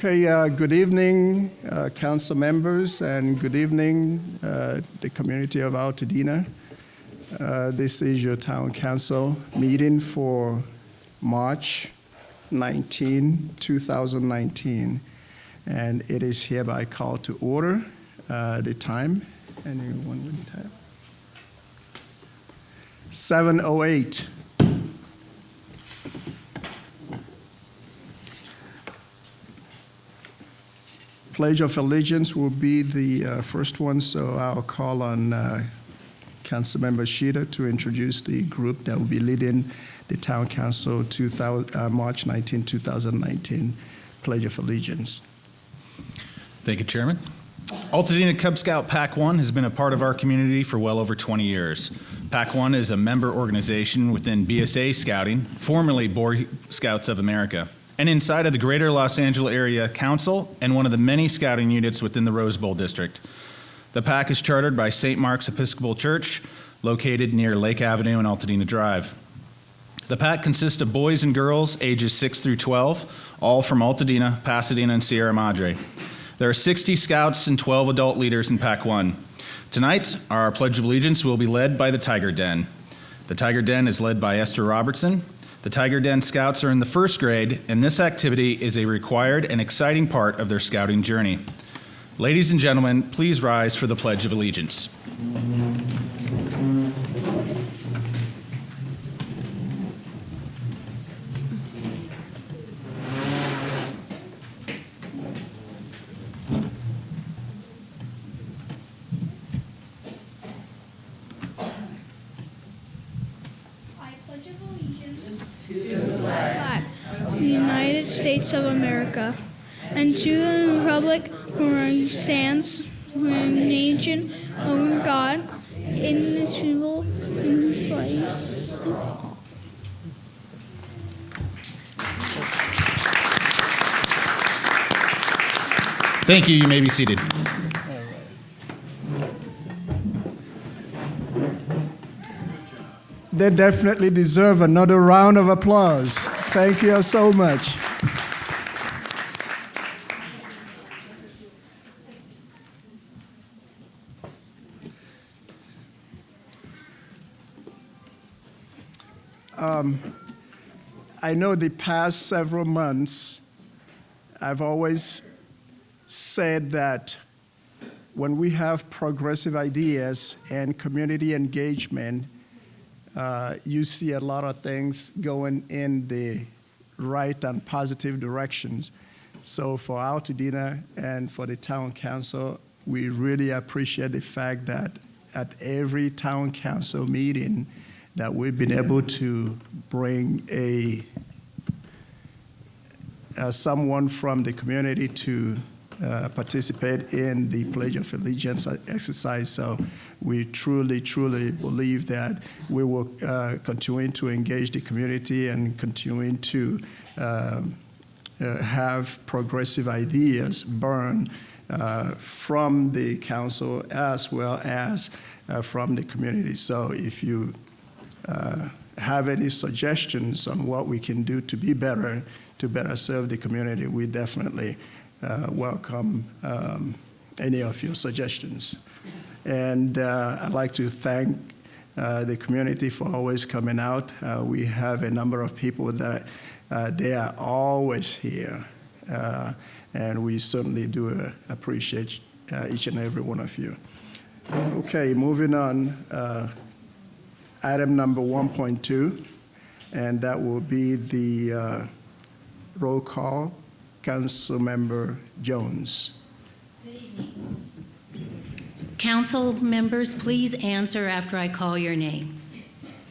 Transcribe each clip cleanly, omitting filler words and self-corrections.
Okay, good evening, council members, and good evening, the community of Altadena. This is your town council meeting for March 19, 2019, and it is hereby called to order. The time, anyone with the time? 7:08. Pledge of Allegiance will be the first one, so I'll call on Councilmember Tschida to introduce the group that will be leading the Town Council March 19, 2019 Pledge of Allegiance. Thank you, Chairman. Altadena Cub Scout Pac 1 has been a part of our community for well over 20 years. Pac 1 is a member organization within BSA Scouting, formerly Boy Scouts of America, and inside of the Greater Los Angeles Area Council and one of the many scouting units within the Rose Bowl District. The PAC is chartered by St. Mark's Episcopal Church, located near Lake Avenue and Altadena Drive. The PAC consists of boys and girls ages 6 through 12, all from Altadena, Pasadena, and Sierra Madre. There are 60 scouts and 12 adult leaders in PAC 1. Tonight, our Pledge of Allegiance will be led by the Tiger Den. The Tiger Den is led by Esther Robertson. The Tiger Den Scouts are in the first grade, and this activity is a required and exciting part of their scouting journey. Ladies and gentlemen, please rise for the Pledge of Allegiance. United States of America, and to the republic for it stands, one nation, under God, indivisible, and place. Thank you. You may be seated. They definitely deserve another round of applause. Thank you so much. I know the past several months, I've always said that when we have progressive ideas and community engagement, you see a lot of things going in the right and positive directions. So for Altadena and for the town council, we really appreciate the fact that at every town council meeting that we've been able to bring someone from the community to participate in the Pledge of Allegiance exercise. So we truly, truly believe that we will continue to engage the community and continue to have progressive ideas burn from the council as well as from the community. So if you have any suggestions on what we can do to be better, to better serve the community, we definitely welcome any of your suggestions. And I'd like to thank the community for always coming out. We have a number of people that they are always here, and we certainly do appreciate each and every one of you. Okay, moving on. Item number 1.2, and that will be the roll call. Councilmember Jones. Council members, please answer after I call your name.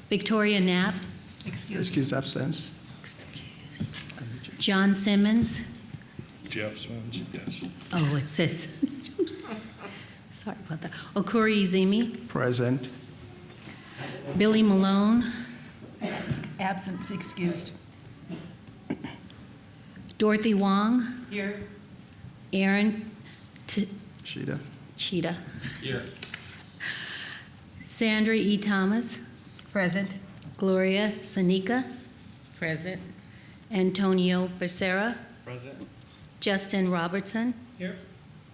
Victoria Knapp. Excuse absence. Excuse. John Simmons. Jeff Simmons, yes. Oh, it says. Sorry about that. Okorie Ezieme. Present. Billy Malone. Absent, excused. Dorothy Wong. Here. Arron Tschida. Tschida. Here. Sandra E. Thomas. Present. Gloria Sanika. Present. Antonio Becerra. Present. Justin Robertson. Here.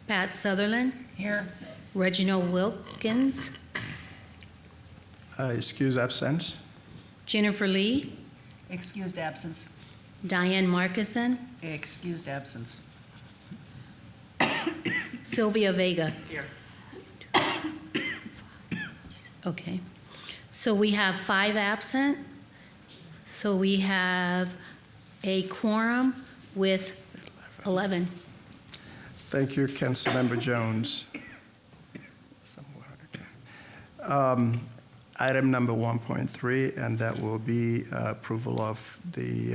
Pat Sutherlen. Here. Reginald Wilkins. Excuse absence. Jennifer Lee. Excused absence. Diane Markison. Excused absence. Sylvia Vega. Here. Okay. So we have 5 absent. So we have a quorum with 11. Thank you, Councilmember Jones. Item number 1.3, and that will be approval of the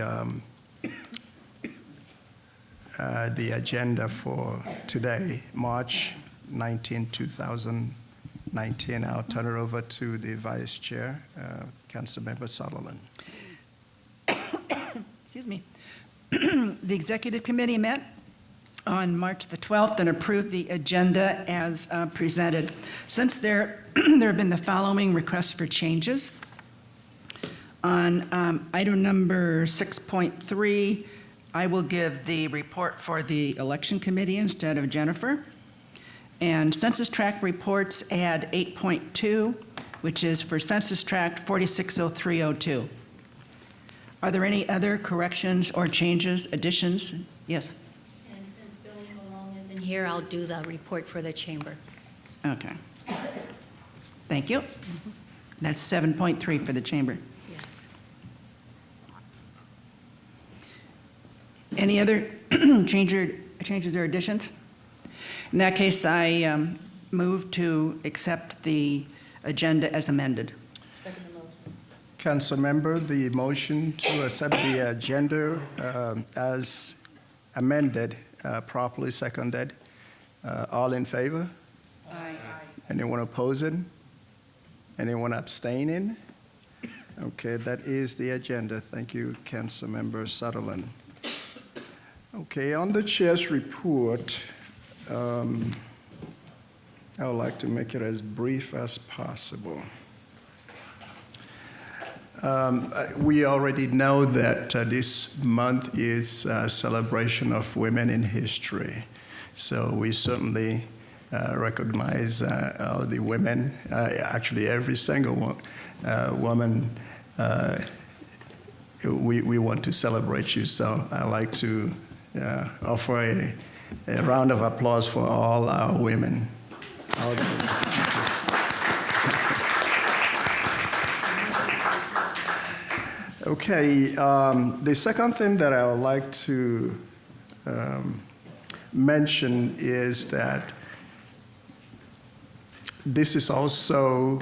agenda for today, March 19, 2019. I'll turn it over to the Vice Chair, Councilmember Sutherlen. Excuse me. The Executive Committee met on March the 12th and approved the agenda as presented. Since there have been the following requests for changes. On item number 6.3, I will give the report for the Election Committee instead of Jennifer. And Census Tract reports add 8.2, which is for Census Tract 460302. Are there any other corrections or changes, additions? Yes? And since Billy Malone isn't here, I'll do the report for the chamber. Okay. Thank you. That's 7.3 for the chamber. Yes. Any other changes or additions? In that case, I move to accept the agenda as amended. Councilmember, the motion to accept the agenda as amended, properly seconded. All in favor? Aye. Anyone opposing? Anyone abstaining? Okay, that is the agenda. Thank you, Councilmember Sutherlen. Okay, on the chair's report, I would like to make it as brief as possible. We already know that this month is a celebration of women in history. So we certainly recognize all the women, actually every single woman. We want to celebrate you. So I'd like to offer a round of applause for all our women. All the women. Okay, the second thing that I would like to mention is that this is also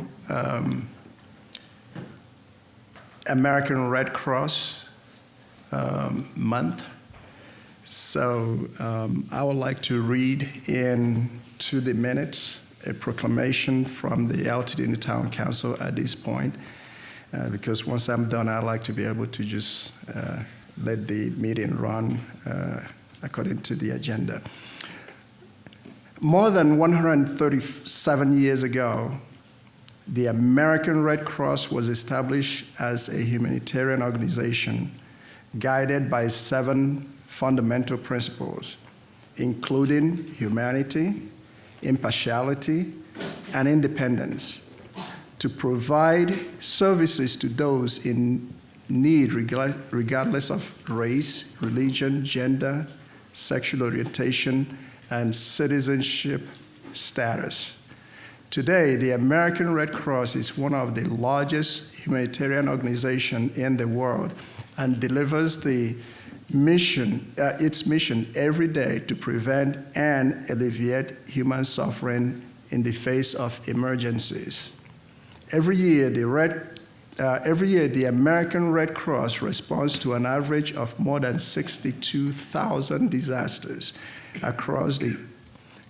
American Red Cross month. So I would like to read into the minutes a proclamation from the Altadena Town Council at this point. Because once I'm done, I'd like to be able to just let the meeting run according to the agenda. More than 137 years ago, the American Red Cross was established as a humanitarian organization guided by 7 fundamental principles, including humanity, impartiality, and independence, to provide services to those in need regardless of race, religion, gender, sexual orientation, and citizenship status. Today, the American Red Cross is one of the largest humanitarian organizations in the world and delivers its mission every day to prevent and alleviate human suffering in the face of emergencies. Every year, the American Red Cross responds to an average of more than 62,000 disasters across the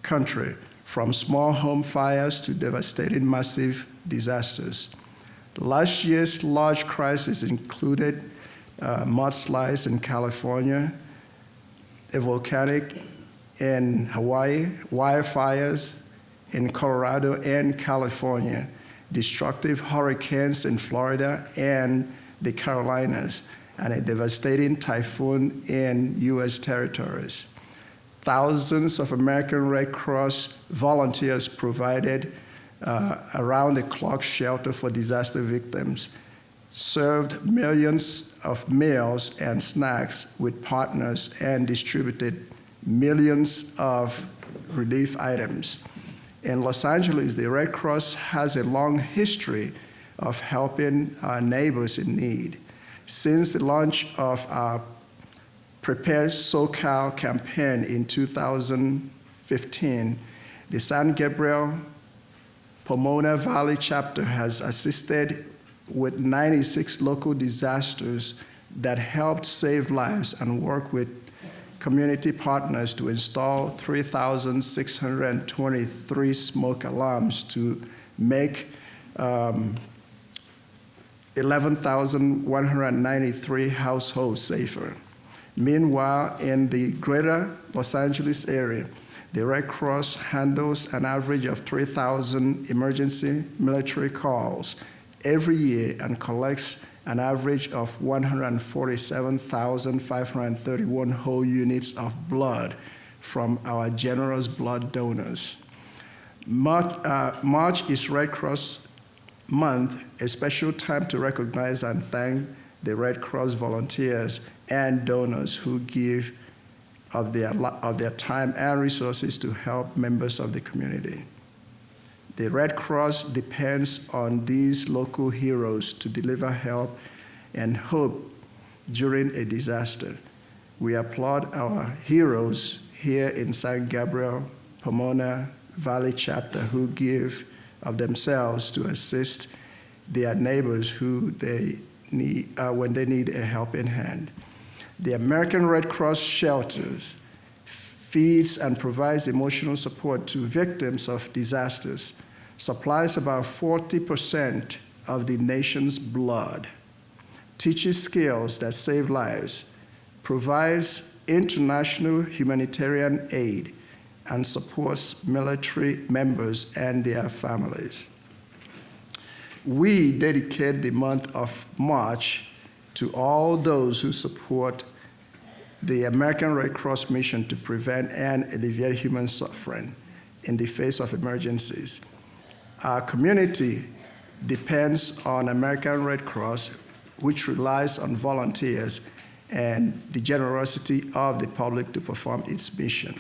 country, from small home fires to devastating massive disasters. Last year's large crisis included mudslides in California, a volcanic in Hawaii, wildfires in Colorado and California, destructive hurricanes in Florida and the Carolinas, and a devastating typhoon in U.S. territories. thousands of American Red Cross volunteers provided around-the-clock shelter for disaster victims, served millions of meals and snacks with partners, and distributed millions of relief items. In Los Angeles, the Red Cross has a long history of helping our neighbors in need. Since the launch of our Prepare SoCal campaign in 2015, the San Gabriel Pomona Valley chapter has assisted with 96 local disasters that helped save lives and work with community partners to install 3,623 smoke alarms to make 11,193 households safer. Meanwhile, in the greater Los Angeles area, the Red Cross handles an average of 3,000 emergency military calls every year and collects an average of 147,531 whole units of blood from our generous blood donors. March is Red Cross Month, a special time to recognize and thank the Red Cross volunteers and donors who give of their time and resources to help members of the community. The Red Cross depends on these local heroes to deliver help and hope during a disaster. We applaud our heroes here in San Gabriel Pomona Valley chapter who give of themselves to assist their neighbors who they need when they need a helping hand. The American Red Cross shelters feeds and provides emotional support to victims of disasters, supplies about 40% of the nation's blood, teaches skills that save lives, provides international humanitarian aid, and supports military members and their families. We dedicate the month of March to all those who support the American Red Cross mission to prevent and alleviate human suffering in the face of emergencies. Our community depends on American Red Cross, which relies on volunteers and the generosity of the public to perform its mission.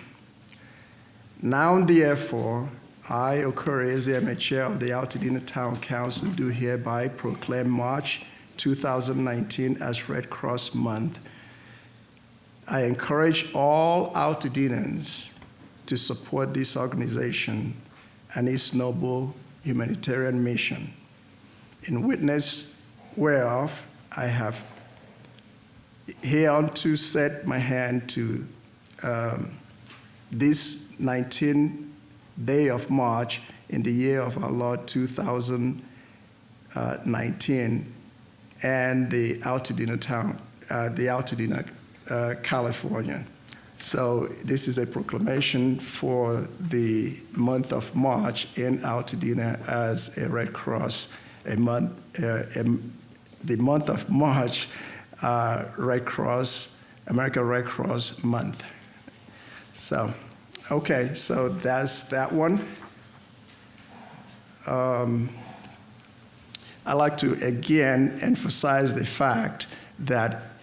Now, therefore, I, Okorie, Ezieme, Chair of the Altadena Town Council, do hereby proclaim March 2019 as Red Cross Month. I encourage all Altadenans to support this organization and its noble humanitarian mission, in witness whereof I have hereunto set my hand to this 19th day of March in the year of our Lord 2019, and the Altadena town, California. So this is a proclamation for the month of March in Altadena as a Red Cross, the month of March, Red Cross, American Red Cross Month. So, okay, so that's that one. I'd like to again emphasize the fact that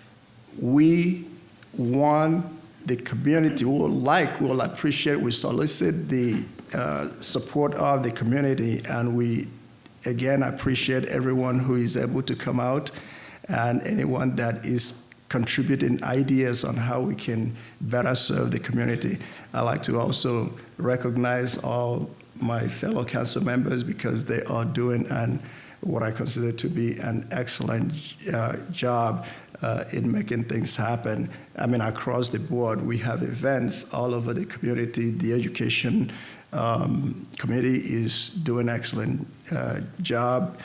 we want the community, will appreciate, we solicit the support of the community, and we again appreciate everyone who is able to come out and anyone that is contributing ideas on how we can better serve the community. I'd like to also recognize all my fellow council members because they are doing what I consider to be an excellent job in making things happen. I mean, across the board, we have events all over the community. The education committee is doing an excellent job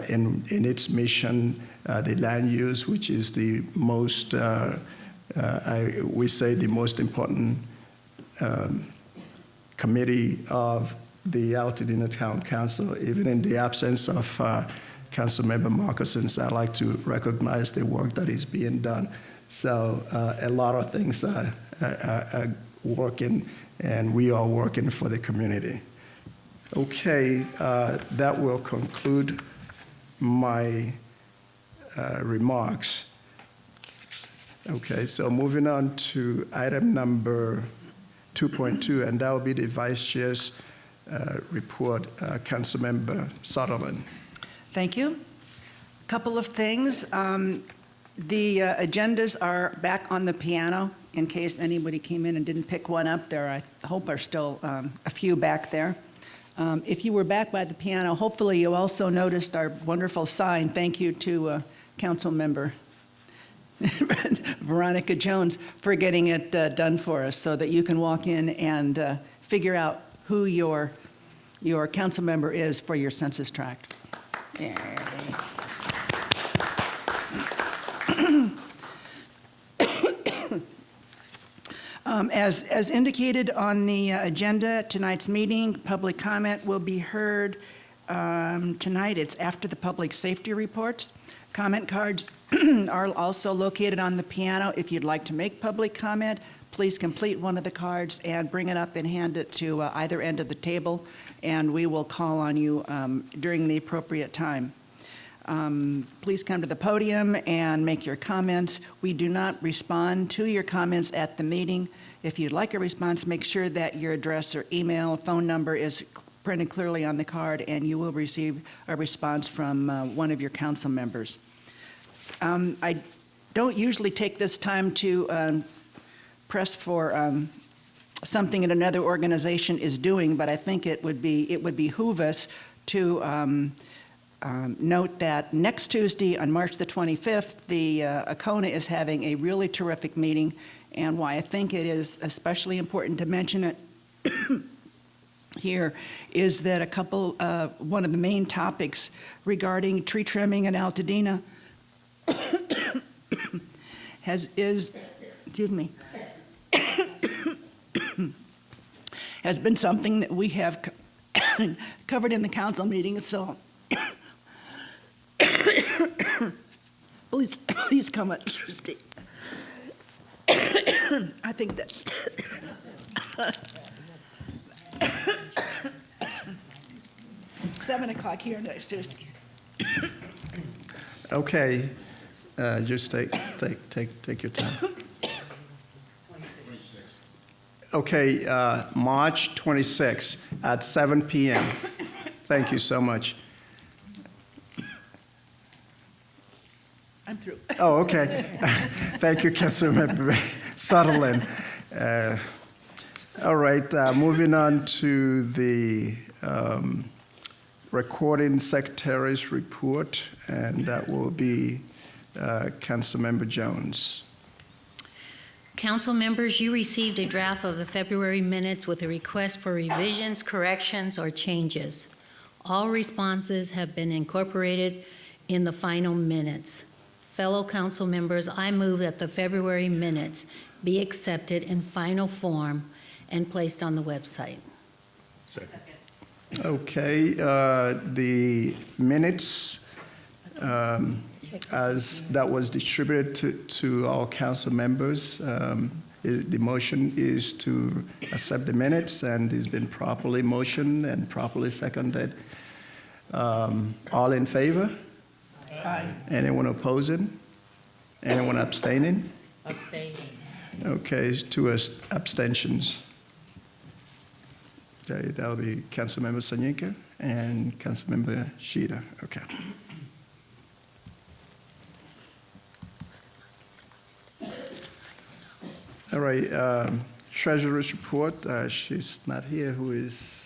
in its mission. The land use, which is the most, we say the most important committee of the Altadena Town Council, even in the absence of Councilmember Marcuson's, I'd like to recognize the work that is being done. So a lot of things are working, and we are working for the community. Okay, that will conclude my remarks. Okay, so moving on to item number 2.2, and that will be the Vice Chair's report, Councilmember Sutherlen. Thank you. A couple of things. The agendas are back on the piano in case anybody came in and didn't pick one up. There, I hope, are still a few back there. If you were back by the piano, hopefully you also noticed our wonderful sign, thank you to Council Member Veronica Jones for getting it done for us so that you can walk in and figure out who your council member is for your census tract. Yay. As indicated on the agenda, tonight's meeting, public comment will be heard tonight. It's after the public safety reports. Comment cards are also located on the piano. If you'd like to make public comment, please complete one of the cards and bring it up and hand it to either end of the table, and we will call on you during the appropriate time. Please come to the podium and make your comments. We do not respond to your comments at the meeting. If you'd like a response, make sure that your address or email, phone number is printed clearly on the card, and you will receive a response from one of your council members. I don't usually take this time to press for something that another organization is doing, but I think it would behoove us to note that next Tuesday on March the 25th, the Akona is having a really terrific meeting, and why I think it is especially important to mention it here is that one of the main topics regarding tree trimming in Altadena has been something that we have covered in the council meeting, so please come on Tuesday. I think that 7 o'clock here next Tuesday. Okay, just take your time. Okay, March 26th at 7 p.m. Thank you so much. I'm through. Oh, okay. Thank you, Councilmember Sutherlen. All right, moving on to the recording secretary's report, and that will be Councilmember Jones. Council members, you received a draft of the February minutes with a request for revisions, corrections, or changes. All responses have been incorporated in the final minutes. Fellow council members, I move that the February minutes be accepted in final form and placed on the website. Second. Okay, the minutes as that was distributed to all council members, the motion is to accept the minutes, and it's been properly motioned and properly seconded. All in favor? Aye. Anyone opposing? Anyone abstaining? Abstaining. Okay, 2 abstentions. Okay, that'll be Councilmember Sanyika and Councilmember Tschida. Okay. All right, Treasurer's report. She's not here. Who is?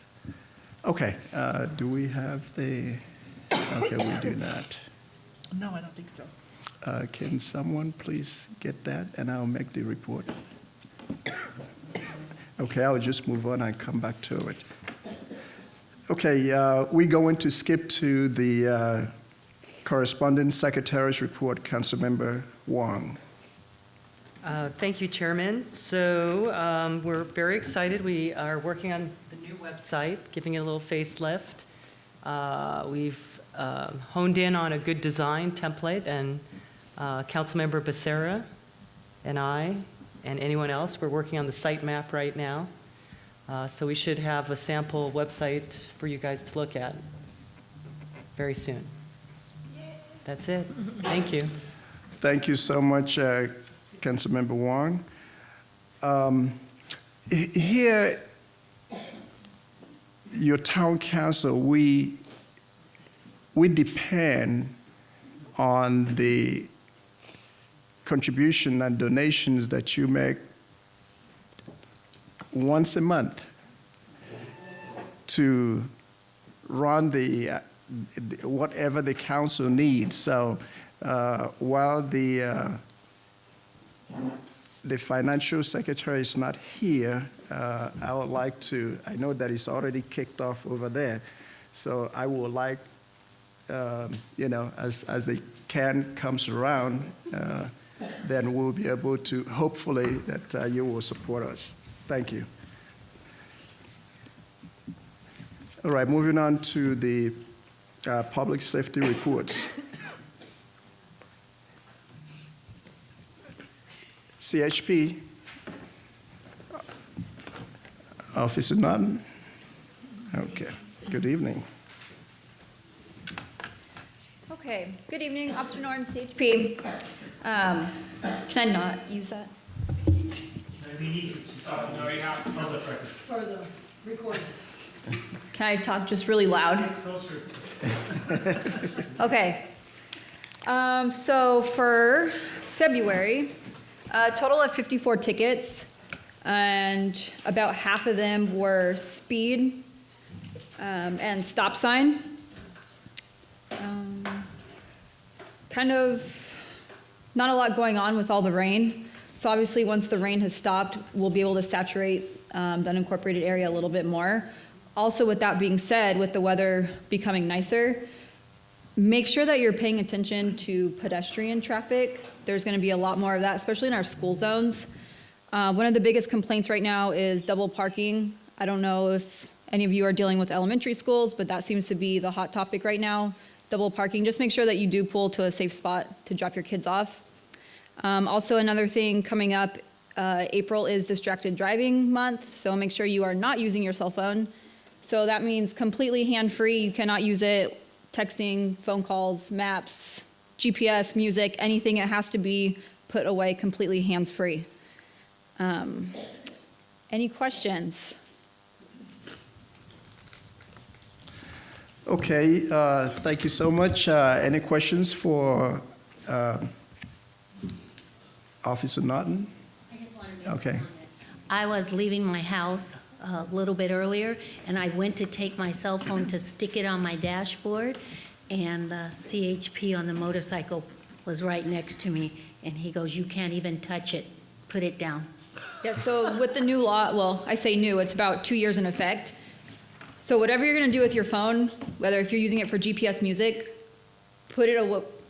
Okay. Do we have the? Okay, we do not. No, I don't think so. Can someone please get that, and I'll make the report. Okay, I'll just move on and come back to it. Okay, we're going to skip to the correspondence secretary's report. Councilmember Wong. Thank you, Chairman. So we're very excited. We are working on the new website, giving it a little facelift. We've honed in on a good design template, and Councilmember Becerra and I and anyone else. We're working on the site map right now. So we should have a sample website for you guys to look at very soon. That's it. Thank you. Thank you so much, Councilmember Wong. Here, your town council, we depend on the contribution and donations that you make once a month to run whatever the council needs. So while the financial secretary is not here, I would like to, I know that it's already kicked off over there, so I would like, as the can comes around, then we'll be able to, hopefully, that you will support us. Thank you. All right, moving on to the public safety reports. CHP, Officer Norton. Okay, good evening. Okay, good evening, Officer Norton, CHP. Can I not use that? For the recording. Can I talk just really loud? Okay. So for February, a total of 54 tickets, and about half of them were speed and stop sign. Kind of not a lot going on with all the rain. So obviously once the rain has stopped, we'll be able to saturate the unincorporated area a little bit more. Also, with that being said, with the weather becoming nicer, make sure that you're paying attention to pedestrian traffic. There's going to be a lot more of that, especially in our school zones. One of the biggest complaints right now is double parking. I don't know if any of you are dealing with elementary schools, but that seems to be the hot topic right now. Double parking. Just make sure that you do pull to a safe spot to drop your kids off. Also, another thing coming up, April is Distracted Driving Month, so make sure you are not using your cell phone. So that means completely hand-free. You cannot use it texting, phone calls, maps, GPS, music, anything. It has to be put away completely hands-free. Any questions? Okay, thank you so much. Any questions for Officer Norton? I just wanted to make Okay. a comment. I was leaving my house a little bit earlier, and I went to take my cell phone to stick it on my dashboard, and the CHP on the motorcycle was right next to me, and he goes, "You can't even touch it. Put it down." Yeah, so with the new law, well, I say new, it's about 2 years in effect. So whatever you're gonna do with your phone, whether if you're using it for GPS music, put it,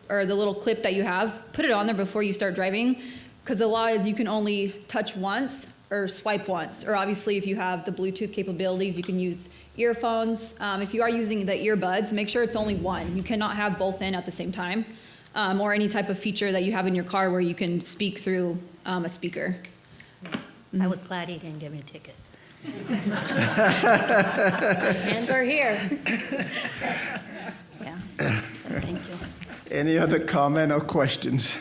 or the little clip that you have, put it on there before you start driving, because the law is you can only touch once or swipe once, or obviously if you have the Bluetooth capabilities, you can use earphones. If you are using the earbuds, make sure it's only one. You cannot have both in at the same time, or any type of feature that you have in your car where you can speak through a speaker. I was glad he didn't give me a ticket. Hands are here. Yeah, thank you. Any other comment or questions?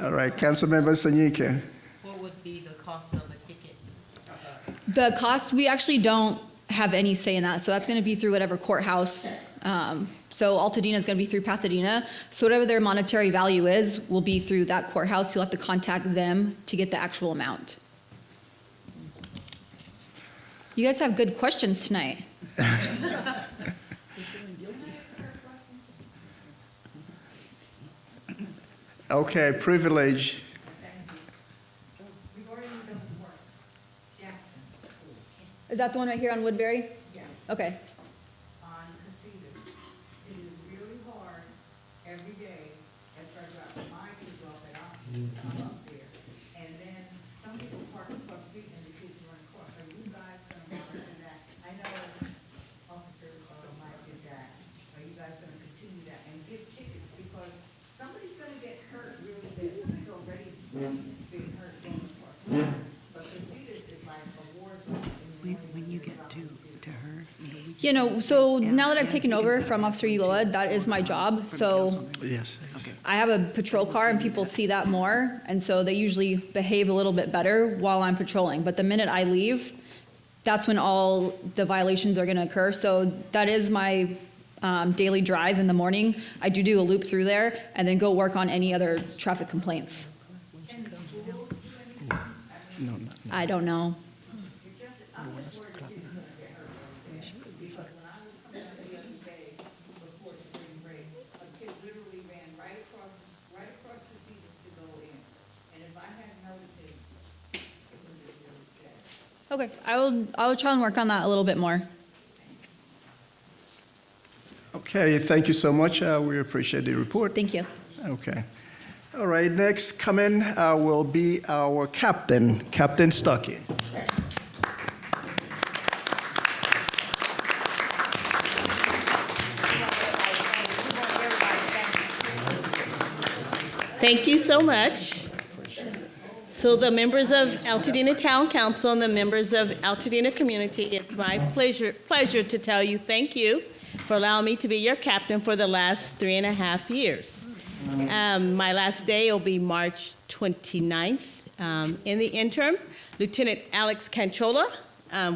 All right, Councilmember Sanyika. What would be the cost of a ticket? The cost, we actually don't have any say in that, so that's gonna be through whatever courthouse. So Altadena is gonna be through Pasadena, so whatever their monetary value is, will be through that courthouse. You'll have to contact them to get the actual amount. You guys have good questions tonight. Okay, privilege. Is that the one right here on Woodbury? Yes. Okay. On Casitas. It is really hard every day after I drop my kids off at Okorie, I'm up there. And then some people park across the street and the kids run across. Are you guys gonna monitor that? I know Officer Mike did that. Are you guys gonna continue that and give tickets? Because somebody's gonna get hurt really bad. Somebody's already been hurt You know, so now that I've taken over from Officer Uloa, that is my job. So Yes. I have a patrol car and people see that more. And so they usually behave a little bit better while I'm patrolling. But the minute I leave, that's when all the violations are going to occur. So that is my daily drive in the morning. I do a loop through there and then go work on any other traffic complaints. No, no. I don't know. Because when I was coming out the other day before spring break, a kid literally ran right across the seats to go in. And if I hadn't noticed it, it would have been really sad. Okay, I will try and work on that a little bit more. Okay, thank you so much. We appreciate the report. Thank you. Okay. All right, next coming will be our captain, Captain Stuckey. Thank you so much. So the members of Altadena Town Council and the members of Altadena community, it's my pleasure to tell you thank you for allowing me to be your captain for the last 3.5 years. My last day will be March 29th. In the interim, Lieutenant Alex Canchola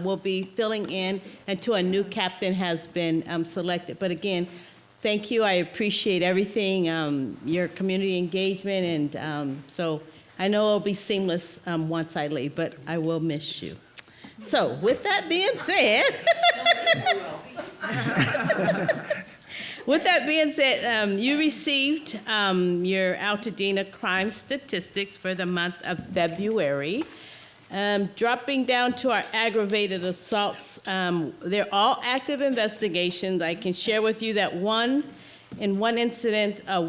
will be filling in until a new captain has been selected. But again, thank you. I appreciate everything, your community engagement, and so I know it'll be seamless once I leave, but I will miss you. So with that being said, you received your Altadena crime statistics for the month of February. Dropping down to our aggravated assaults, they're all active investigations. I can share with you that in one incident, a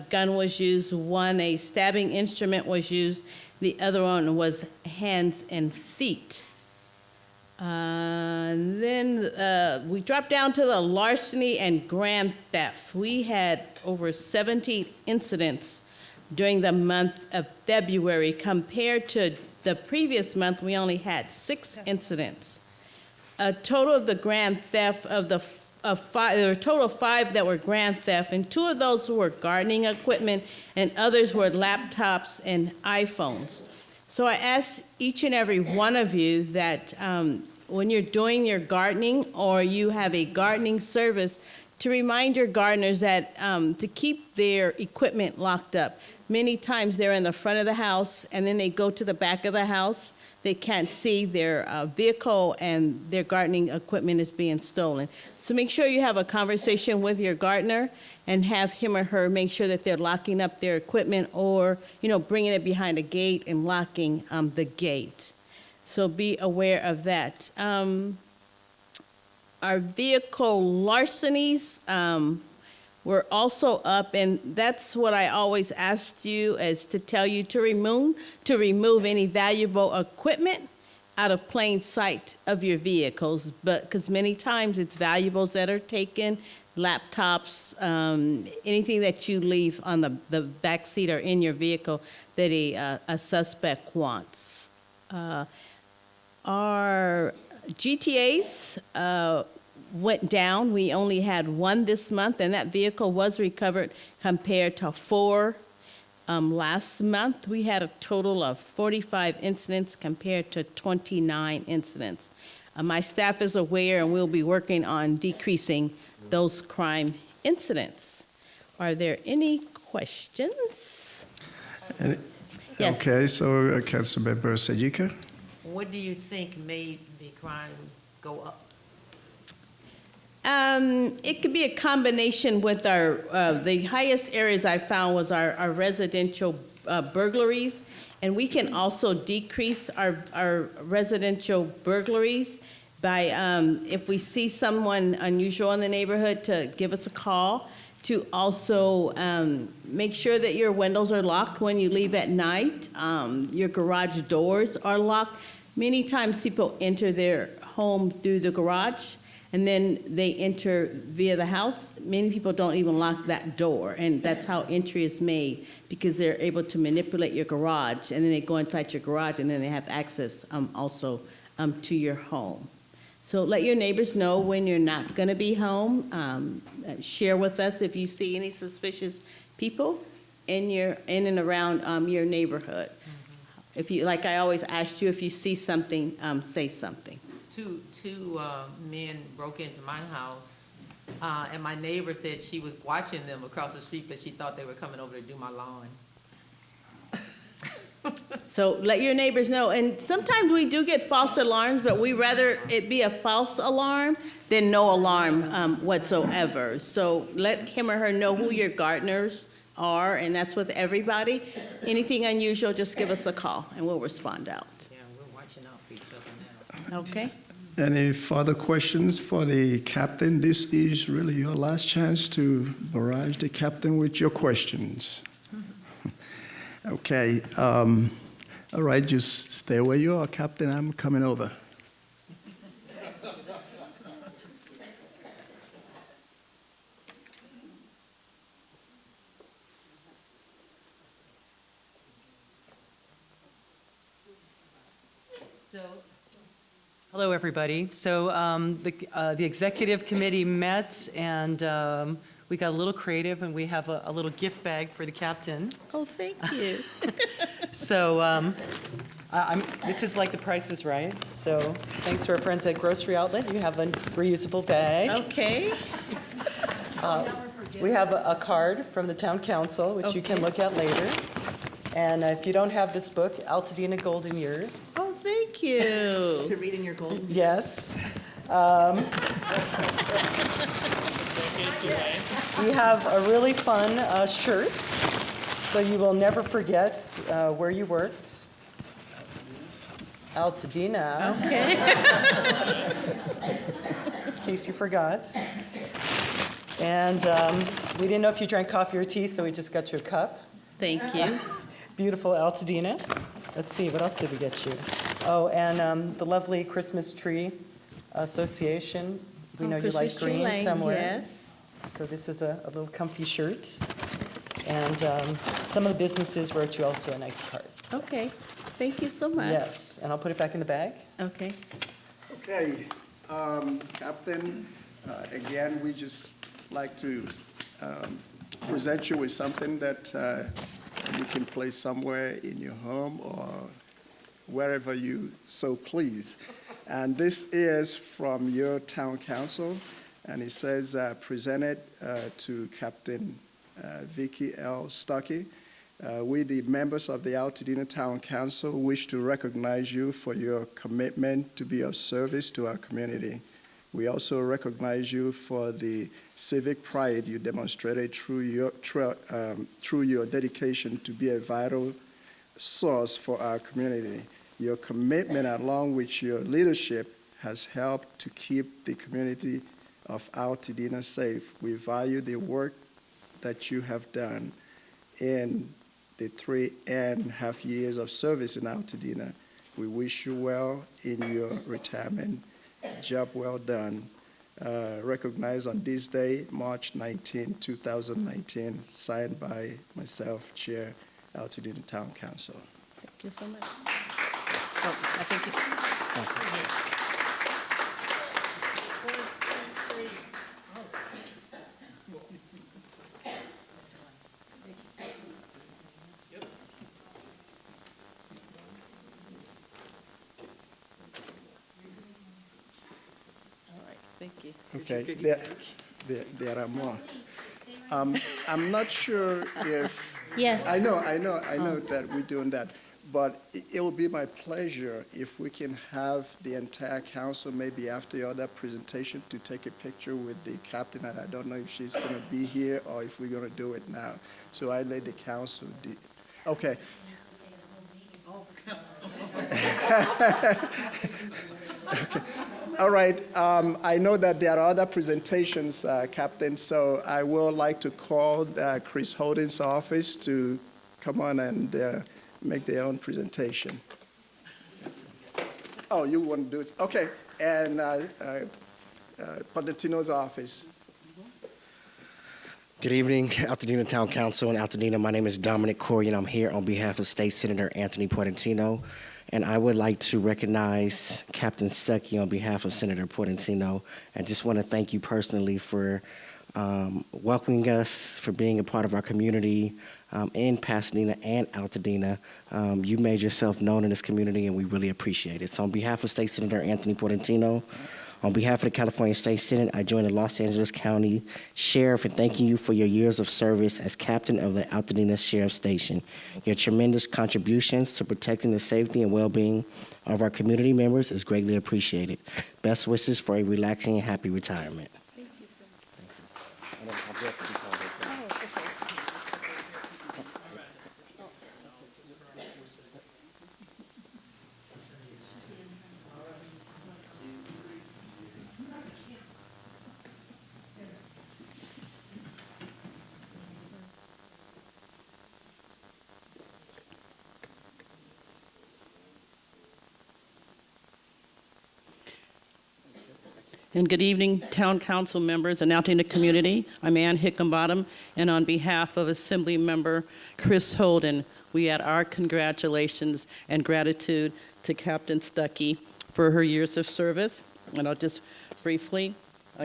gun was used, a stabbing instrument was used, the other one was hands and feet. Then we dropped down to the larceny and grand theft. We had over 17 incidents during the month of February. Compared to the previous month, we only had 6 incidents. A total of the grand theft there were a total of 5 that were grand theft, and 2 of those were gardening equipment, and others were laptops and iPhones. So I ask each and every one of you that when you're doing your gardening or you have a gardening service, to remind your gardeners that to keep their equipment locked up. Many times they're in the front of the house and then they go to the back of the house. They can't see their vehicle and their gardening equipment is being stolen. So make sure you have a conversation with your gardener and have him or her make sure that they're locking up their equipment or, bringing it behind a gate and locking the gate. So be aware of that. Our vehicle larcenies were also up, and that's what I always asked you, is to tell you to remove any valuable equipment out of plain sight of your vehicles, but because many times it's valuables that are taken, laptops, anything that you leave on the back seat or in your vehicle that a suspect wants. Our GTAs went down. We only had 1 this month, and that vehicle was recovered compared to 4 last month. We had a total of 45 incidents compared to 29 incidents. My staff is aware, and we'll be working on decreasing those crime incidents. Are there any questions? Yes. Okay, so Councilmember Sajika. What do you think made the crime go up? It could be a combination with the highest areas I found was our residential burglaries, and we can also decrease our residential burglaries by, if we see someone unusual in the neighborhood, to give us a call, to also make sure that your windows are locked when you leave at night, your garage doors are locked. Many times people enter their home through the garage, and then they enter via the house. Many people don't even lock that door, and that's how entry is made, because they're able to manipulate your garage, and then they go inside your garage, and then they have access also to your home. So let your neighbors know when you're not going to be home. Share with us if you see any suspicious people in and around your neighborhood. If you, like I always ask you, if you see something, say something. Two men broke into my house, and my neighbor said she was watching them across the street, but she thought they were coming over to do my lawn. So let your neighbors know. And sometimes we do get false alarms, but we rather it be a false alarm than no alarm whatsoever. So let him or her know who your gardeners are, and that's with everybody. Anything unusual, just give us a call, and we'll respond out. Yeah, we're watching out for each other now. Okay? Any further questions for the captain? This is really your last chance to barrage the captain with your questions. Okay. All right, just stay where you are, Captain. I'm coming over. Hello, everybody. So the executive committee met, and we got a little creative, and we have a little gift bag for the captain. Oh, thank you. So this is like the Price is Right. So thanks to our friends at Grocery Outlet, you have a reusable bag. Okay. We have a card from the town council, which you can look at later. And if you don't have this book, Altadena Golden Years. Oh, thank you. Reading your golden. Yes. We have a really fun shirt, so you will never forget where you worked. Altadena. Okay. In case you forgot. And we didn't know if you drank coffee or tea, so we just got you a cup. Thank you. Beautiful Altadena. Let's see, what else did we get you? Oh, and the lovely Christmas Tree Association. We know you like Christmas tree green lane, somewhere. yes. So this is a little comfy shirt. And some of the businesses wrote you also a nice card. So, Okay. Thank you so much. yes, and I'll put it back in the bag. Okay. Okay, Captain, again, we just like to present you with something that you can place somewhere in your home or wherever you so please. And this is from your town council, and it says, presented to Captain Vicky L. Stuckey. We, the members of the Altadena Town Council, wish to recognize you for your commitment to be of service to our community. We also recognize you for the civic pride you demonstrated through your dedication to be a vital source for our community. Your commitment, along with your leadership, has helped to keep the community of Altadena safe. We value the work that you have done in the 3.5 years of service in Altadena. We wish you well in your retirement. Job well done. Recognized on this day, March 19, 2019, signed by myself, Chair, Altadena Town Council. Thank you so much. Oh, I think you. All right, thank you. Okay, there are more. I'm not sure if, Yes. I know that we're doing that, but it will be my pleasure if we can have the entire council, maybe after your other presentation, to take a picture with the captain, and I don't know if she's going to be here or if we're going to do it now. So I let the council do. Okay. Okay. All right. I know that there are other presentations, Captain, so I would like to call Chris Holden's office to come on and make their own presentation. Oh, you want to do it? Okay. And Padentino's office. Good evening, Altadena Town Council and Altadena. My name is Dominic Corey, and I'm here on behalf of State Senator Anthony Padentino And I would like to recognize Captain Stuckey on behalf of Senator Portantino. I just want to thank you personally for welcoming us, for being a part of our community in Pasadena and Altadena. You made yourself known in this community, and we really appreciate it. So on behalf of State Senator Anthony Portantino, on behalf of the California State Senate, I join the Los Angeles County Sheriff in thanking you for your years of service as captain of the Altadena Sheriff Station. Your tremendous contributions to protecting the safety and well-being of our community members is greatly appreciated. Best wishes for a relaxing and happy retirement. Thank you, sir. And good evening, Town Council members and Altadena community. I'm Ann Hickenbottom, and on behalf of Assembly Member Chris Holden, we add our congratulations and gratitude to Captain Stuckey for her years of service. And I'll just briefly,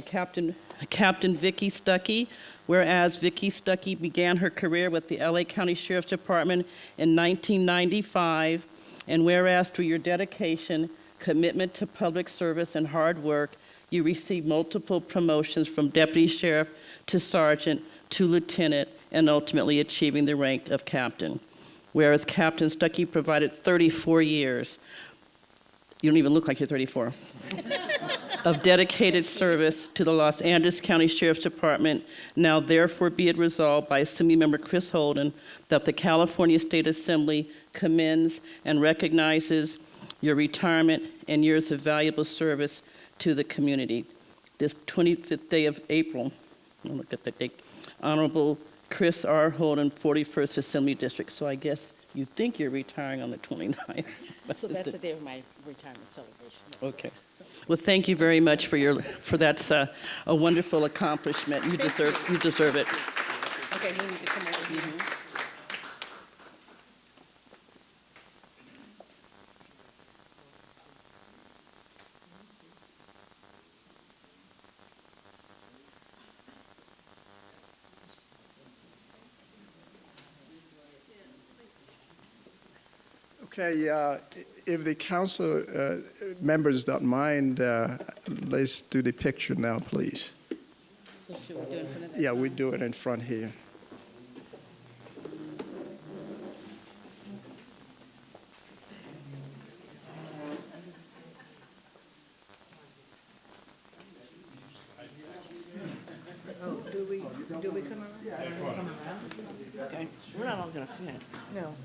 Captain Vicki Stuckey, whereas Vicki Stuckey began her career with the LA County Sheriff's Department in 1995, and whereas through your dedication, commitment to public service, and hard work, you received multiple promotions from deputy sheriff to sergeant to lieutenant, and ultimately achieving the rank of captain. Whereas Captain Stuckey provided 34 years, you don't even look like you're 34, of dedicated service to the Los Angeles County Sheriff's Department. Now therefore be it resolved by Assembly Member Chris Holden that the California State Assembly commends and recognizes your retirement and years of valuable service to the community. This 25th day of April, I'll look at the date, Honorable Chris R. Holden, 41st Assembly District. So I guess you think you're retiring on the 29th. So that's the day of my retirement celebration. Okay. Well, thank you very much for that's a wonderful accomplishment. You deserve it. Okay, we need to come over here. Okay, if the council members don't mind, let's do the picture now, please. So should we do it in front of Yeah, we do it in front here. Do we come around? Yeah, come around. Okay. We're not all gonna fit. No.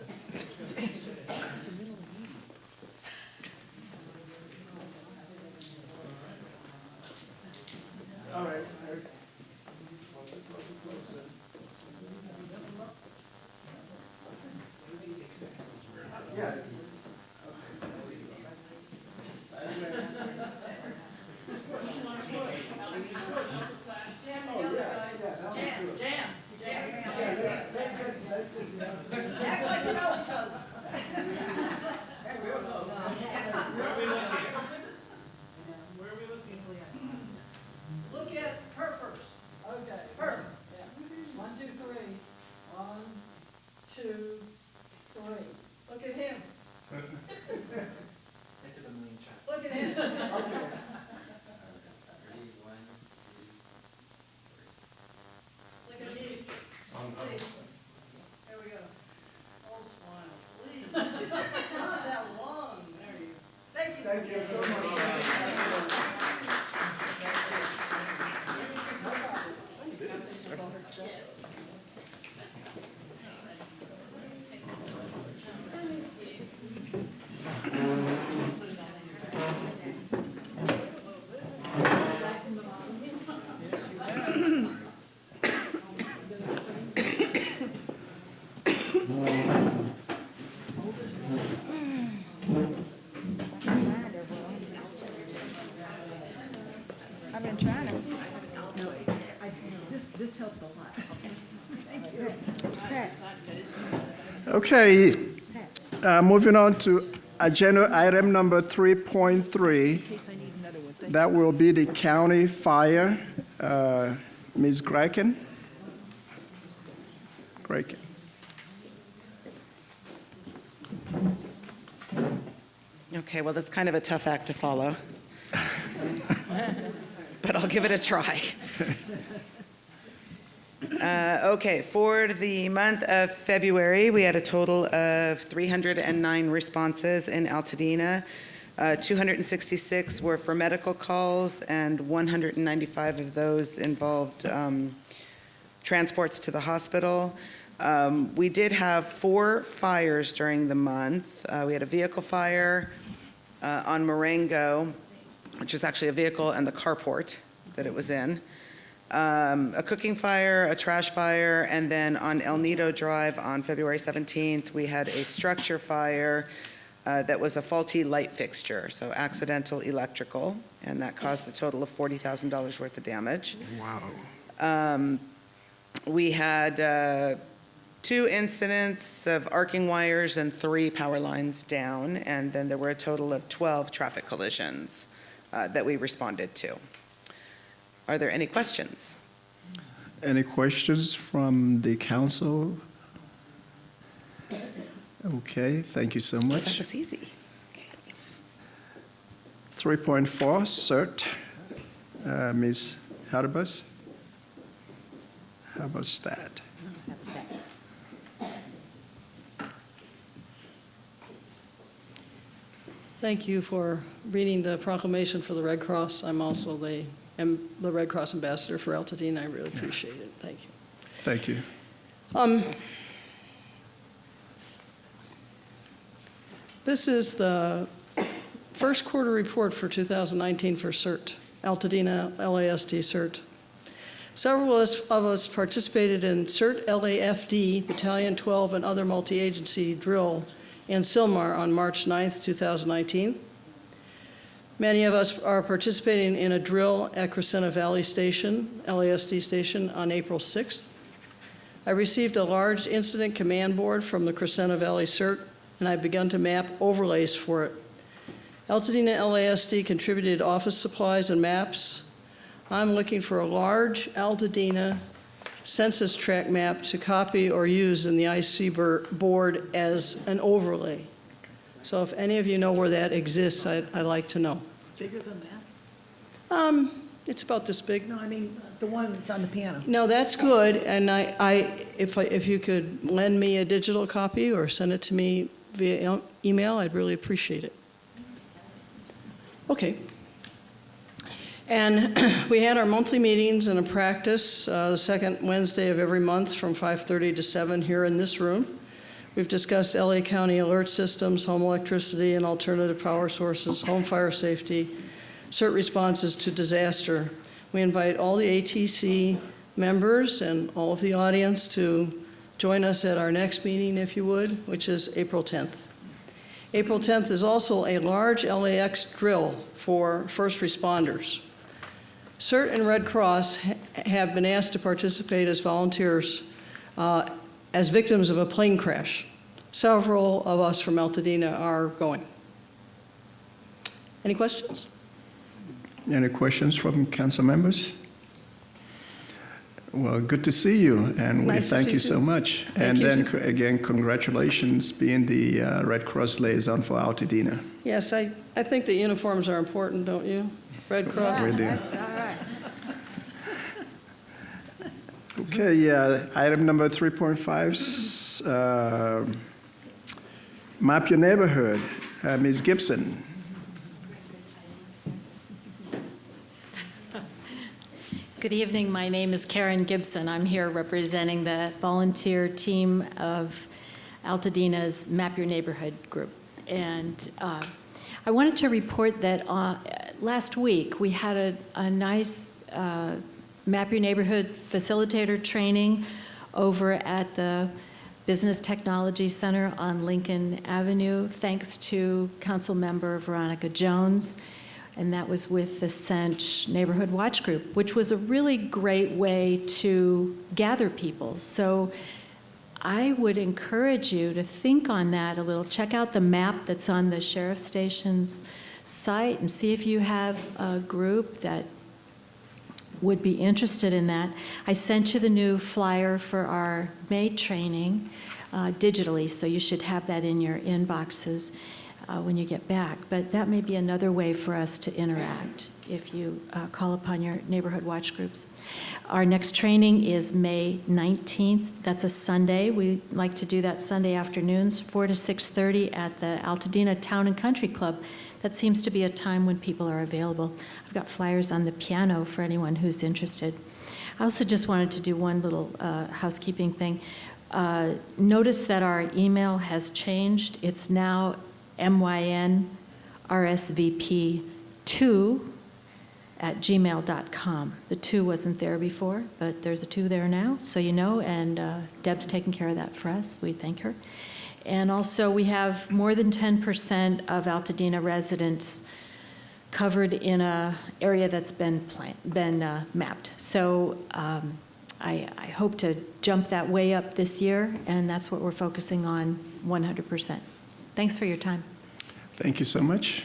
All right. Yeah. Look at her first. Okay. Her. Yeah. 1, 2, 3. 1, 2, 3. Look at him. It took a million shots. Look at him. Ready? 1, 2, 3. Look at me. Please. There we go. Oh, smile, please. It's not that long. There you go. Thank you. Thank you so much. I've been trying to. This helped a lot. Thank you. Pat. Okay, moving on to Agenda item number 3.3, that will be the county fire. Ms. Graken? Graken. Okay, well, that's kind of a tough act to follow, but I'll give it a try. Okay, for the month of February, we had a total of 309 responses in Altadena. 266 were for medical calls, and 195 of those involved transports to the hospital. We did have 4 fires during the month. We had a vehicle fire on Marengo, which is actually a vehicle and the carport that it was in. A cooking fire, a trash fire, and then on El Nido Drive on February 17th, we had a structure fire that was a faulty light fixture, so accidental electrical, and that caused a total of $40,000 worth of damage. Wow. We had 2 incidents of arcing wires and 3 power lines down, and then there were a total of 12 traffic collisions that we responded to. Are there any questions? Any questions from the council? Okay, thank you so much. That was easy. 3.4, CERT. Ms. Harbus? How about that? Thank you for reading the proclamation for the Red Cross. I'm also the Red Cross ambassador for Altadena. I really appreciate it. Thank you. Thank you. This is the first quarter report for 2019 for CERT, Altadena LASD CERT. Several of us participated in CERT LAFD, Battalion 12, and other multi-agency drill in Sylmar on March 9th, 2019. Many of us are participating in a drill at Crescenta Valley Station, LASD Station, on April 6th. I received a large incident command board from the Crescenta Valley CERT, and I've begun to map overlays for it. Altadena LASD contributed office supplies and maps. I'm looking for a large Altadena census tract map to copy or use in the IC board as an overlay. So if any of you know where that exists, I'd like to know. Bigger than that? It's about this big. No, I mean, the one that's on the piano. No, that's good, and if you could lend me a digital copy or send it to me via email, I'd really appreciate it. Okay. And we had our monthly meetings and a practice the second Wednesday of every month from 5:30 to 7 here in this room. We've discussed LA County alert systems, home electricity and alternative power sources, home fire safety, CERT responses to disaster. We invite all the ATC members and all of the audience to join us at our next meeting, if you would, which is April 10th. April 10th is also a large LAX drill for first responders. CERT and Red Cross have been asked to participate as volunteers as victims of a plane crash. Several of us from Altadena are going. Any questions? Any questions from council members? Well, good to see you, and we Nice to thank see you you so too. much. Thank And you. then again, congratulations being the Red Cross liaison for Altadena. Yes, I think the uniforms are important, don't you? Red Cross? We do. Okay, item number 3.5, map your neighborhood. Ms. Gibson. Good evening. My name is Karen Gibson. I'm here representing the volunteer team of Altadena's Map Your Neighborhood group. And I wanted to report that last week we had a nice Map Your Neighborhood facilitator training over at the Business Technology Center on Lincoln Avenue, thanks to Council Member Veronica Jones. And that was with the Cinch Neighborhood Watch Group, which was a really great way to gather people. So I would encourage you to think on that a little. Check out the map that's on the sheriff station's site and see if you have a group that would be interested in that. I sent you the new flyer for our May training digitally, so you should have that in your inboxes when you get back. But that may be another way for us to interact if you call upon your neighborhood watch groups. Our next training is May 19th. That's a Sunday. We like to do that Sunday afternoons, 4 to 6:30 at the Altadena Town and Country Club. That seems to be a time when people are available. I've got flyers on the piano for anyone who's interested. I also just wanted to do one little housekeeping thing. Notice that our email has changed. It's now mynsvp2@gmail.com. The 2 wasn't there before, but there's a 2 there now, so you know, and Deb's taking care of that for us. We thank her. And also, we have more than 10% of Altadena residents covered in an area that's been mapped. So I hope to jump that way up this year, and that's what we're focusing on 100%. Thanks for your time. Thank you so much.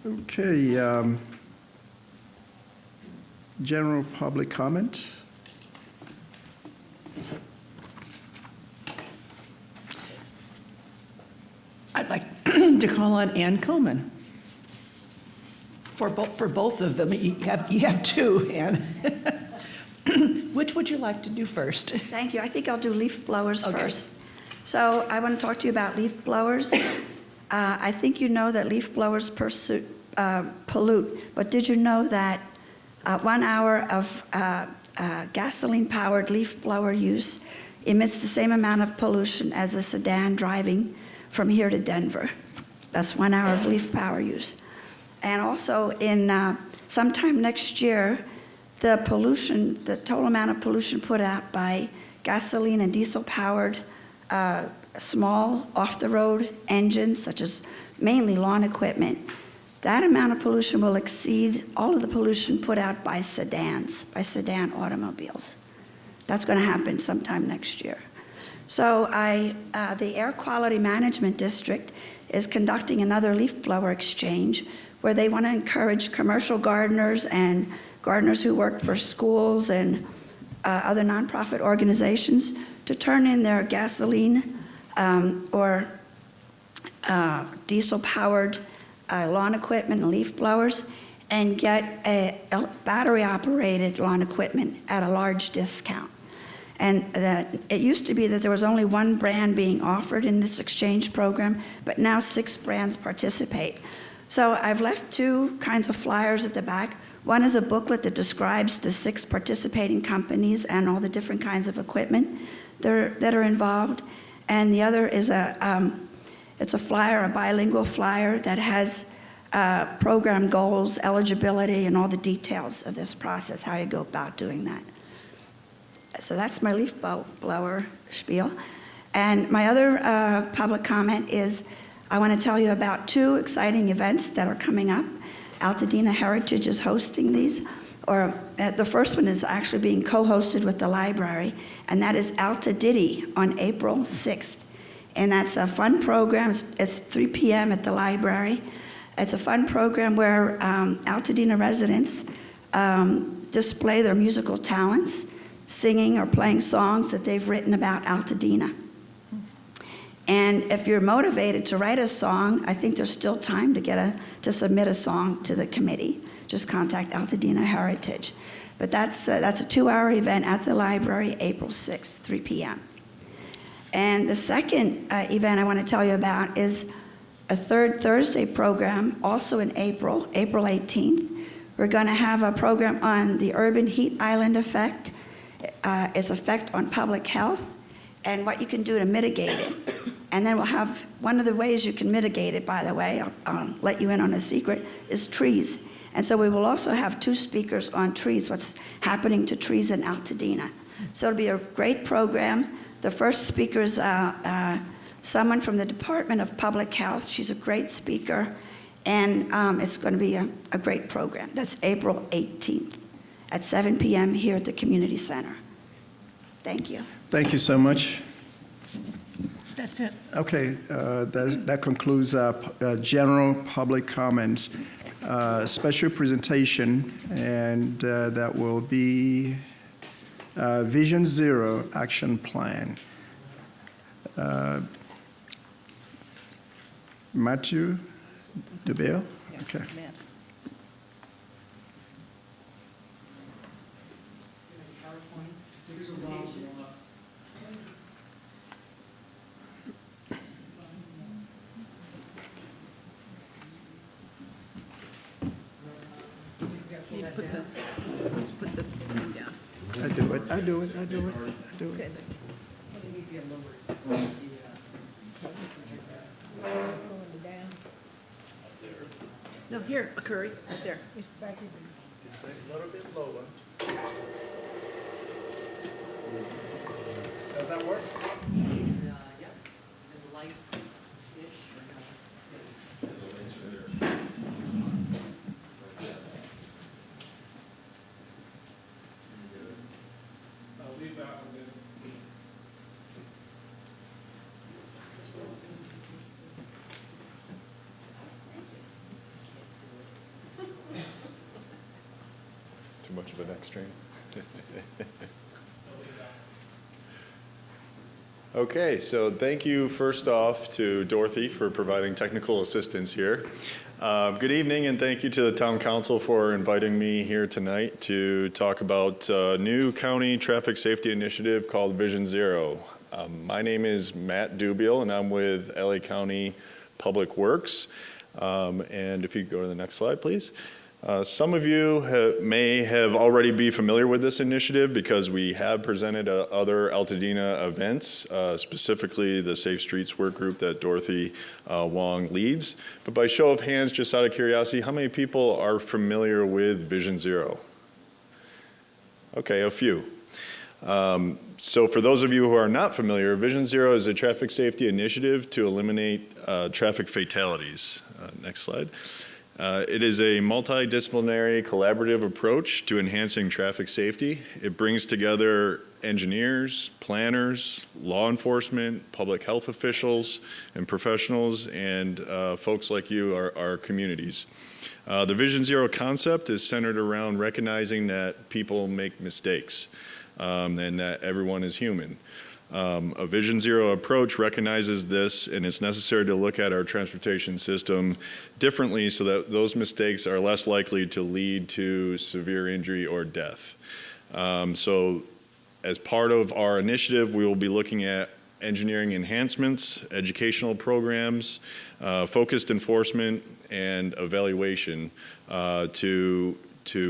Okay, general public comment. I'd like to call on Ann Coleman. For both of them, you have 2, Ann. Which would you like to do first? Thank you. I think I'll do leaf blowers Okay. first. So I want to talk to you about leaf blowers. I think you know that leaf blowers pollute, but did you know that 1 hour of gasoline-powered leaf blower use emits the same amount of pollution as a sedan driving from here to Denver? That's 1 hour of leaf power use. And also in sometime next year, the total amount of pollution put out by gasoline and diesel-powered small off-the-road engines, such as mainly lawn equipment, that amount of pollution will exceed all of the pollution put out by sedan automobiles. That's going to happen sometime next year. So the Air Quality Management District is conducting another leaf blower exchange where they want to encourage commercial gardeners and gardeners who work for schools and other nonprofit organizations to turn in their gasoline or diesel-powered lawn equipment and leaf blowers and get a battery-operated lawn equipment at a large discount. And it used to be that there was only one brand being offered in this exchange program, but now 6 brands participate. So I've left 2 kinds of flyers at the back. One is a booklet that describes the 6 participating companies and all the different kinds of equipment that are involved. And the other is it's a flyer, a bilingual flyer that has program goals, eligibility, and all the details of this process, how you go about doing that. So that's my leaf blower spiel. And my other public comment is I want to tell you about 2 exciting events that are coming up. Altadena Heritage is hosting these, or the first one is actually being co-hosted with the library, and that is Altadiddy on April 6th. And that's a fun program. It's 3 p.m. at the library. It's a fun program where Altadena residents display their musical talents, singing or playing songs that they've written about Altadena. And if you're motivated to write a song, I think there's still time to submit a song to the committee. Just contact Altadena Heritage. But that's a 2-hour event at the library, April 6th, 3 p.m. And the second event I want to tell you about is a third Thursday program, also in April 18th. We're going to have a program on the urban heat island effect, its effect on public health, and what you can do to mitigate it. And then we'll have one of the ways you can mitigate it, by the way, I'll let you in on a secret, is trees. And so we will also have 2 speakers on trees, what's happening to trees in Altadena. So it'll be a great program. The first speaker is someone from the Department of Public Health. She's a great speaker, and it's going to be a great program. That's April 18th at 7 p.m. here at the Community Center. Thank you. Thank you so much. That's it. Okay, that concludes general public comments. Special presentation, and that will be Vision Zero Action Plan. Matthew DeBale? Okay. I do it. No, here, Okorie, right there. A little bit lower. Does that work? Yeah. The lights-ish or no? Too much of an extreme. Okay, so thank you first off to Dorothy for providing technical assistance here. Good evening, and thank you to the Town Council for inviting me here tonight to talk about a new county traffic safety initiative called Vision Zero. My name is Matt Dubiel, and I'm with LA County Public Works. And if you go to the next slide, please. Some of you may have already be familiar with this initiative because we have presented other Altadena events, specifically the Safe Streets Work Group that Dorothy Wong leads. But by show of hands, just out of curiosity, how many people are familiar with Vision Zero? Okay, a few. So for those of you who are not familiar, Vision Zero is a traffic safety initiative to eliminate traffic fatalities. Next slide. It is a multidisciplinary collaborative approach to enhancing traffic safety. It brings together engineers, planners, law enforcement, public health officials, and professionals, and folks like you, our communities. The Vision Zero concept is centered around recognizing that people make mistakes and that everyone is human. A Vision Zero approach recognizes this, and it's necessary to look at our transportation system differently so that those mistakes are less likely to lead to severe injury or death. So as part of our initiative, we will be looking at engineering enhancements, educational programs, focused enforcement, and evaluation to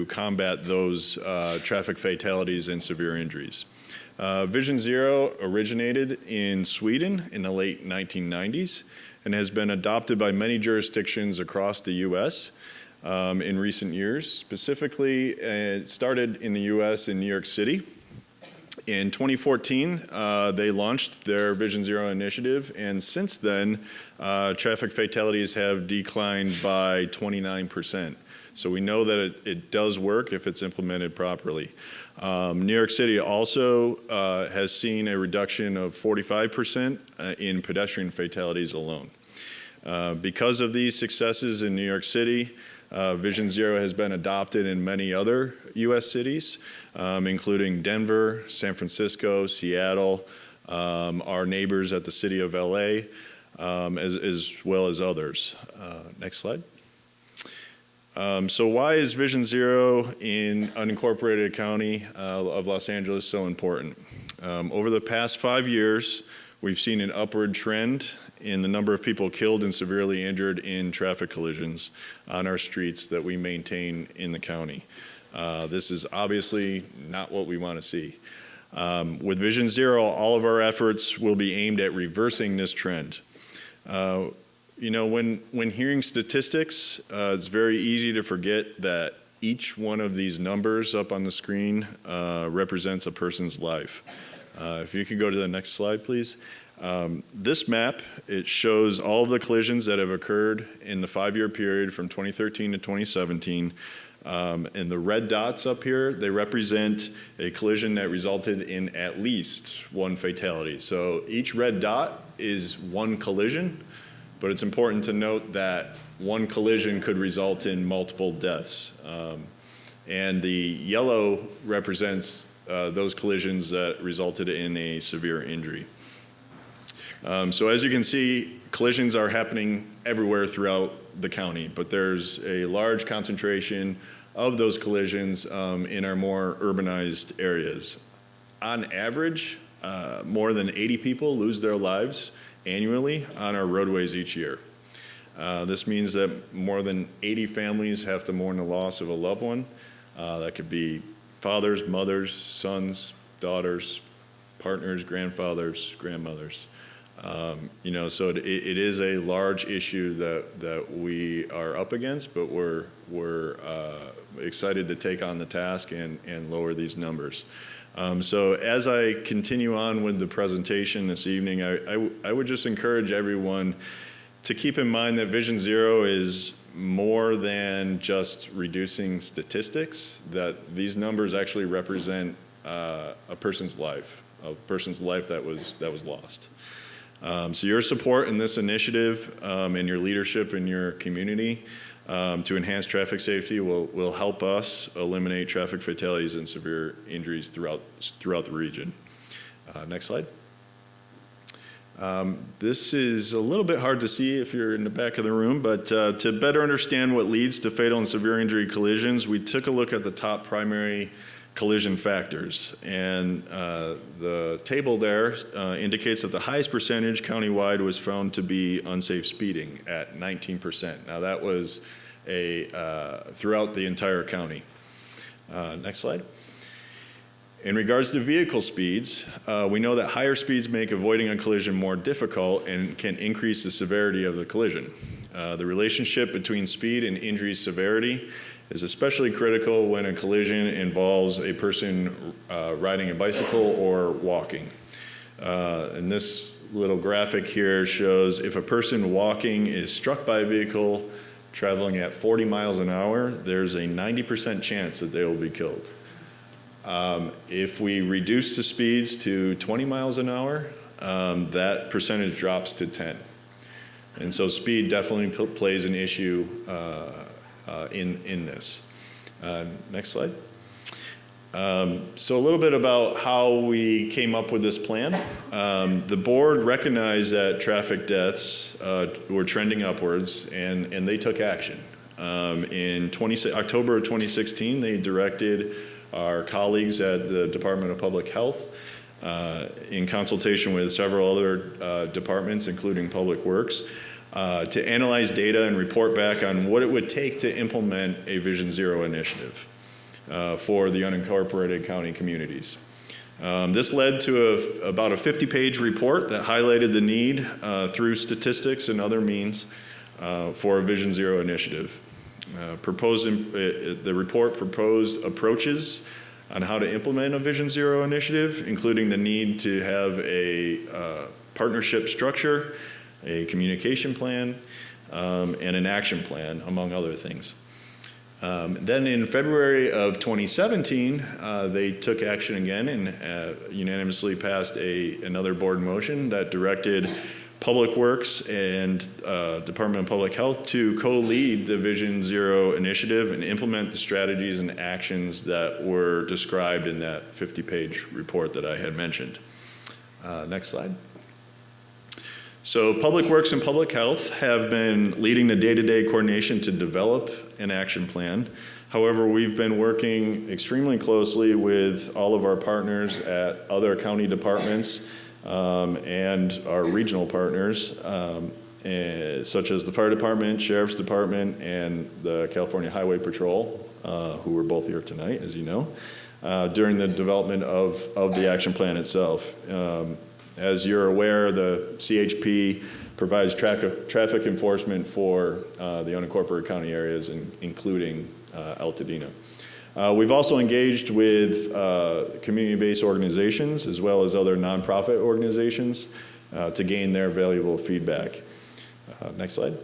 combat those traffic fatalities and severe injuries. Vision Zero originated in Sweden in the late 1990s and has been adopted by many jurisdictions across the U.S. In recent years. Specifically, it started in the U.S. in New York City. In 2014, they launched their Vision Zero initiative, and since then, traffic fatalities have declined by 29%. So we know that it does work if it's implemented properly. New York City also has seen a reduction of 45% in pedestrian fatalities alone. Because of these successes in New York City, Vision Zero has been adopted in many other U.S. cities, including Denver, San Francisco, Seattle, our neighbors at the city of L.A., as well as others. Next slide. So why is Vision Zero in unincorporated county of Los Angeles so important? Over the past 5 years, we've seen an upward trend in the number of people killed and severely injured in traffic collisions on our streets that we maintain in the county. This is obviously not what we want to see. With Vision Zero, all of our efforts will be aimed at reversing this trend. You know, when hearing statistics, it's very easy to forget that each one of these numbers up on the screen represents a person's life. If you could go to the next slide, please. This map, it shows all of the collisions that have occurred in the 5-year period from 2013 to 2017 And the red dots up here, they represent a collision that resulted in at least one fatality. So each red dot is one collision, but it's important to note that one collision could result in multiple deaths. And the yellow represents those collisions that resulted in a severe injury. So as you can see, collisions are happening everywhere throughout the county, but there's a large concentration of those collisions in our more urbanized areas. On average, more than 80 people lose their lives annually on our roadways each year. This means that more than 80 families have to mourn the loss of a loved one. That could be fathers, mothers, sons, daughters, partners, grandfathers, grandmothers. So it is a large issue that we are up against, but we're excited to take on the task and lower these numbers. So as I continue on with the presentation this evening, I would just encourage everyone to keep in mind that Vision Zero is more than just reducing statistics, that these numbers actually represent a person's life that was lost. So your support in this initiative and your leadership in your community to enhance traffic safety will help us eliminate traffic fatalities and severe injuries throughout the region. Next slide. This is a little bit hard to see if you're in the back of the room, but to better understand what leads to fatal and severe injury collisions, we took a look at the top primary collision factors. And the table there indicates that the highest percentage countywide was found to be unsafe speeding at 19%. Now that was throughout the entire county. Next slide. In regards to vehicle speeds, we know that higher speeds make avoiding a collision more difficult and can increase the severity of the collision. The relationship between speed and injury severity is especially critical when a collision involves a person riding a bicycle or walking. And this little graphic here shows if a person walking is struck by a vehicle traveling at 40 miles an hour, there's a 90% chance that they will be killed. If we reduce the speeds to 20 miles an hour, that percentage drops to 10. And so speed definitely plays an issue in this. Next slide. So a little bit about how we came up with this plan. The board recognized that traffic deaths were trending upwards, and they took action. In October of 2016, they directed our colleagues at the Department of Public Health, in consultation with several other departments, including Public Works, to analyze data and report back on what it would take to implement a Vision Zero initiative for the unincorporated county communities. This led to about a 50-page report that highlighted the need through statistics and other means for a Vision Zero initiative. The report proposed approaches on how to implement a Vision Zero initiative, including the need to have a partnership structure, a communication plan, and an action plan, among other things. Then in February of 2017, they took action again and unanimously passed another board motion that directed Public Works and Department of Public Health to co-lead the Vision Zero initiative and implement the strategies and actions that were described in that 50-page report that I had mentioned. Next slide. So Public Works and Public Health have been leading the day-to-day coordination to develop an action plan. However, we've been working extremely closely with all of our partners at other county departments and our regional partners, such as the Fire Department, Sheriff's Department, and the California Highway Patrol, who are both here tonight, as you know, during the development of the action plan itself. As you're aware, the CHP provides traffic enforcement for the unincorporated county areas, including Altadena. We've also engaged with community-based organizations as well as other nonprofit organizations to gain their valuable feedback. Next slide.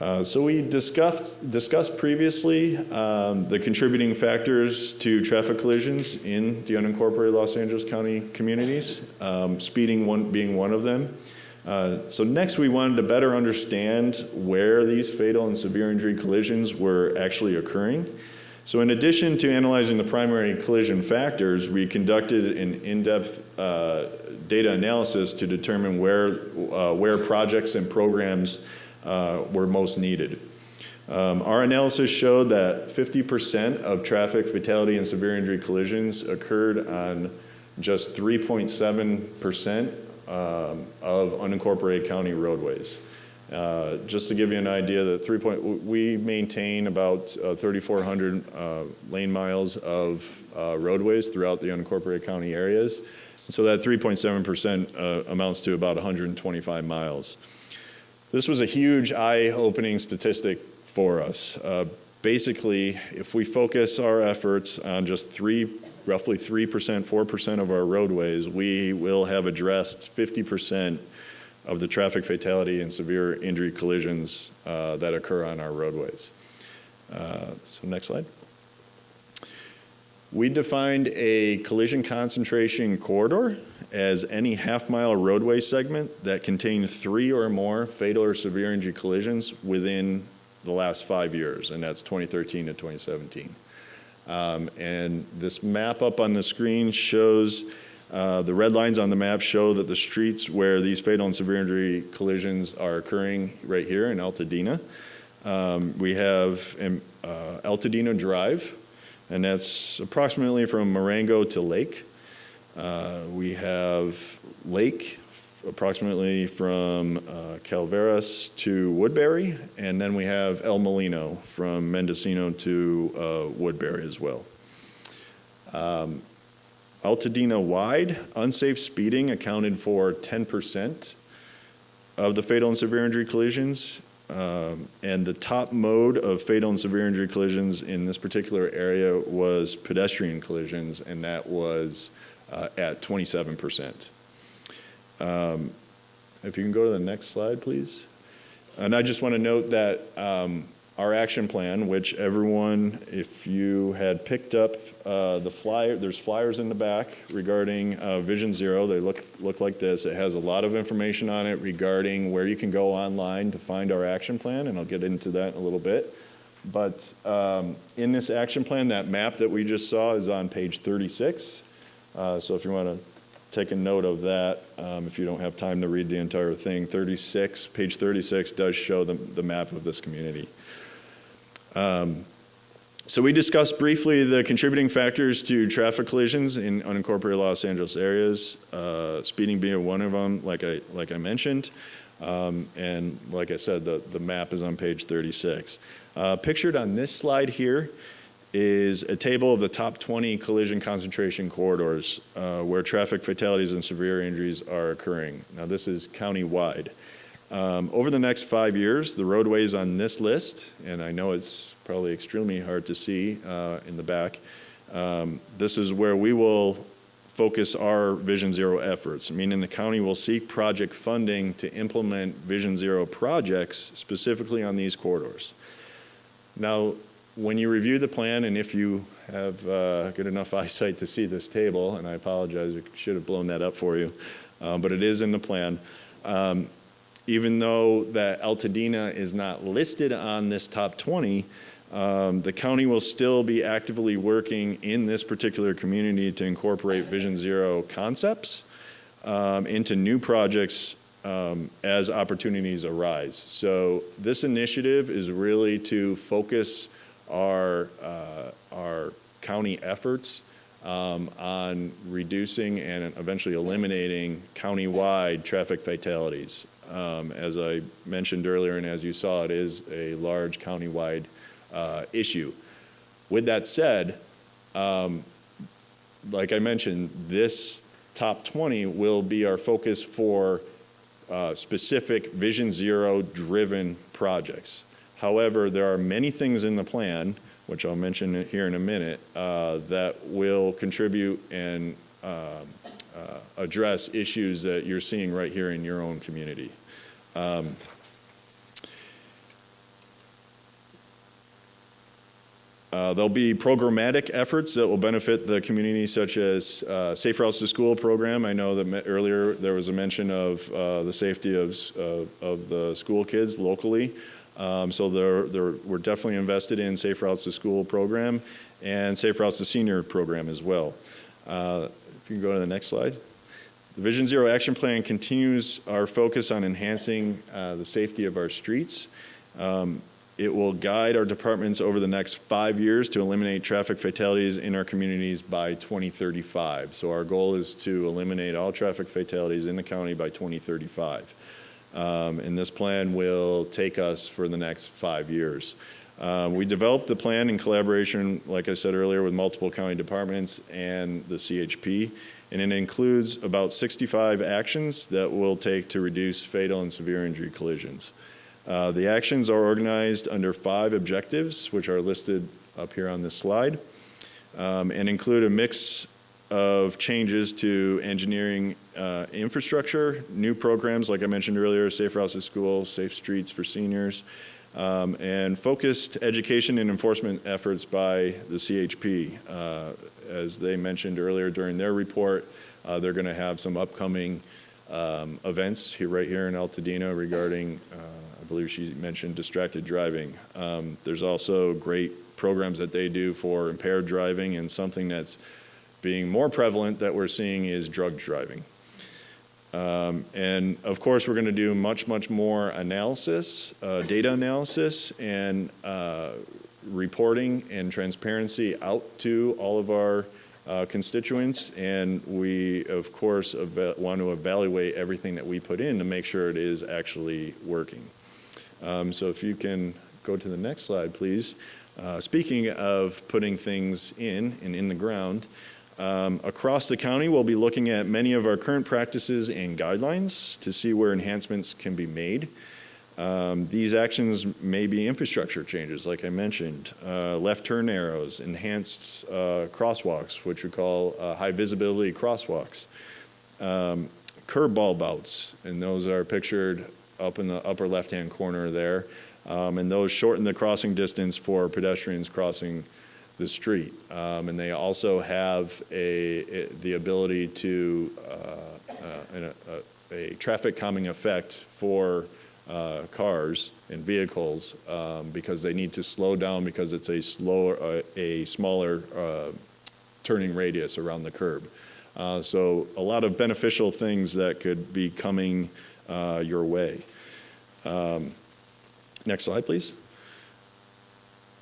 So we discussed previously the contributing factors to traffic collisions in the unincorporated Los Angeles County communities, speeding being one of them. So next we wanted to better understand where these fatal and severe injury collisions were actually occurring. So in addition to analyzing the primary collision factors, we conducted an in-depth data analysis to determine where projects and programs were most needed. Our analysis showed that 50% of traffic fatality and severe injury collisions occurred on just 3.7% of unincorporated county roadways. Just to give you an idea, we maintain about 3,400 lane miles of roadways throughout the unincorporated county areas. So that 3.7% amounts to about 125 miles. This was a huge eye-opening statistic for us. Basically, if we focus our efforts on just roughly 3%, 4% of our roadways, we will have addressed 50% of the traffic fatality and severe injury collisions that occur on our roadways. So next slide. We defined a collision concentration corridor as any half-mile roadway segment that contained 3 or more fatal or severe injury collisions within the last 5 years, and that's 2013 to 2017. And this map up on the screen shows, the red lines on the map show that the streets where these fatal and severe injury collisions are occurring right here in Altadena. We have Altadena Drive, and that's approximately from Marengo to Lake. We have Lake, approximately from Calveras to Woodbury, and then we have El Molino from Mendocino to Woodbury as well. Altadena wide, unsafe speeding accounted for 10% of the fatal and severe injury collisions. And the top mode of fatal and severe injury collisions in this particular area was pedestrian collisions, and that was at 27%. If you can go to the next slide, please. And I just want to note that our action plan, which everyone, if you had picked up the flyer, there's flyers in the back regarding Vision Zero. They look like this. It has a lot of information on it regarding where you can go online to find our action plan, and I'll get into that in a little bit. But in this action plan, that map that we just saw is on page 36. So if you want to take a note of that, if you don't have time to read the entire thing, page 36 does show the map of this community. So we discussed briefly the contributing factors to traffic collisions in unincorporated Los Angeles areas, speeding being one of them, like I mentioned. And like I said, the map is on page 36. Pictured on this slide here is a table of the top 20 collision concentration corridors where traffic fatalities and severe injuries are occurring. Now this is county-wide. Over the next 5 years, the roadways on this list, and I know it's probably extremely hard to see in the back, this is where we will focus our Vision Zero efforts, meaning the county will seek project funding to implement Vision Zero projects specifically on these corridors. Now, when you review the plan, and if you have good enough eyesight to see this table, and I apologize, I should have blown that up for you, but it is in the plan. Even though that Altadena is not listed on this top 20, the county will still be actively working in this particular community to incorporate Vision Zero concepts into new projects as opportunities arise. So this initiative is really to focus our county efforts on reducing and eventually eliminating county-wide traffic fatalities. As I mentioned earlier, and as you saw, it is a large county-wide issue. With that said, like I mentioned, this top 20 will be our focus for specific Vision Zero-driven projects. However, there are many things in the plan, which I'll mention here in a minute, that will contribute and address issues that you're seeing right here in your own community. There'll be programmatic efforts that will benefit the community, such as Safe Routes to School program. I know that earlier there was a mention of the safety of the school kids locally. So we're definitely invested in Safe Routes to School program and Safe Routes to Senior program as well. If you can go to the next slide. The Vision Zero Action Plan continues our focus on enhancing the safety of our streets. It will guide our departments over the next 5 years to eliminate traffic fatalities in our communities by 2035. So our goal is to eliminate all traffic fatalities in the county by 2035. And this plan will take us for the next 5 years. We developed the plan in collaboration, like I said earlier, with multiple county departments and the CHP, and it includes about 65 actions that we'll take to reduce fatal and severe injury collisions. The actions are organized under 5 objectives, which are listed up here on this slide, and include a mix of changes to engineering infrastructure, new programs, like I mentioned earlier, Safe Routes to School, Safe Streets for Seniors, and focused education and enforcement efforts by the CHP. As they mentioned earlier during their report, they're going to have some upcoming events right here in Altadena regarding, I believe she mentioned distracted driving. There's also great programs that they do for impaired driving, and something that's being more prevalent that we're seeing is drug driving. And of course, we're going to do much more analysis, data analysis, and reporting and transparency out to all of our constituents. And we, of course, want to evaluate everything that we put in to make sure it is actually working. So if you can go to the next slide, please. Speaking of putting things in and in the ground, across the county, we'll be looking at many of our current practices and guidelines to see where enhancements can be made. These actions may be infrastructure changes, like I mentioned, left turn arrows, enhanced crosswalks, which we call high visibility crosswalks, curb bulb outs, and those are pictured up in the upper left-hand corner there, and those shorten the crossing distance for pedestrians crossing the street. And they also have the ability to, a traffic calming effect for cars and vehicles because they need to slow down because it's a smaller turning radius around the curb. So a lot of beneficial things that could be coming your way. Next slide, please.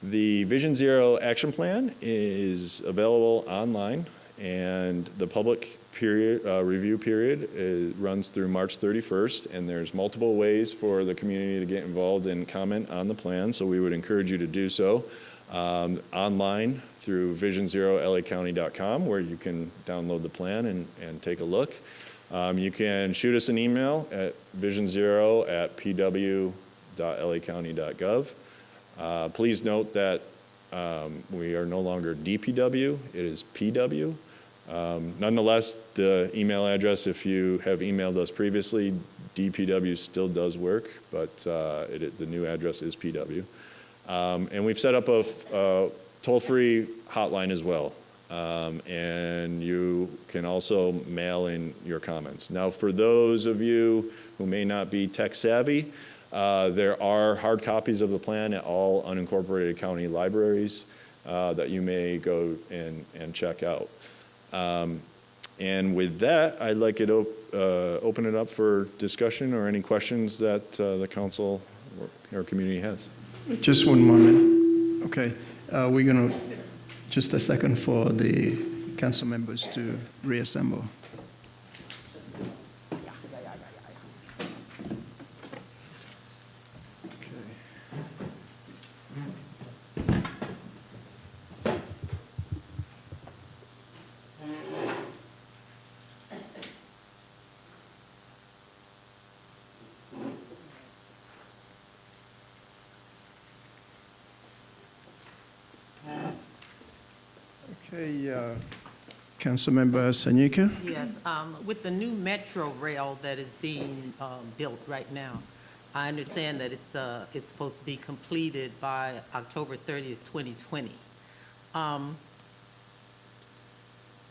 The Vision Zero Action Plan is available online, and the public review period runs through March 31st, and there's multiple ways for the community to get involved and comment on the plan, so we would encourage you to do so online through visionzerolacounty.com, where you can download the plan and take a look. You can shoot us an email at visionzero@pw.lacounty.gov. Please note that we are no longer DPW, it is PW. Nonetheless, the email address, if you have emailed us previously, DPW still does work, but the new address is PW. And we've set up a toll-free hotline as well. And you can also mail in your comments. Now, for those of you who may not be tech savvy, there are hard copies of the plan at all unincorporated county libraries that you may go and check out. And with that, I'd like to open it up for discussion or any questions that the council or community has. Just one moment. Okay, we're going to, just a second for the council members to reassemble. Okay, Councilmember Sanyika? Yes, with the new metro rail that is being built right now, I understand that it's supposed to be completed by October 30th, 2020.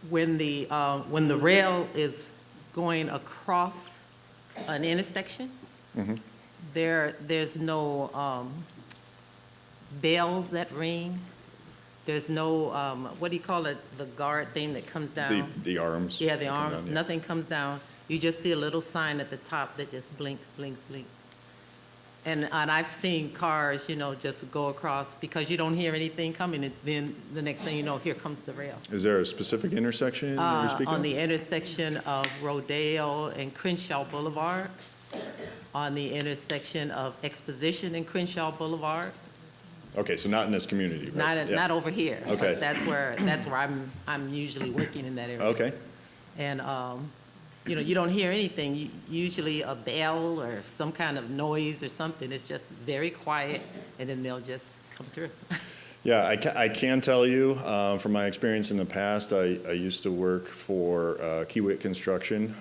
when the rail is going across an intersection, there's no bells that ring. There's no, what do you call it, the guard thing that comes down? The arms. Yeah, the come arms, down, yeah. nothing comes down. You just see a little sign at the top that just blinks, blinks, blinks. And I've seen cars, just go across because you don't hear anything coming, and then the next thing you know, here comes the rail. Is there a specific intersection that you're speaking On of? the intersection of Rodale and Crenshaw Boulevard, on the intersection of Exposition and Crenshaw Boulevard. Okay, so not in this community, but yeah. Not over here. Okay. But that's where I'm usually working in that area. Okay. And, you don't hear anything. Usually a bell or some kind of noise or something. It's just very quiet, and then they'll just come through. Yeah, I can tell you from my experience in the past, I used to work for Kiewit Construction,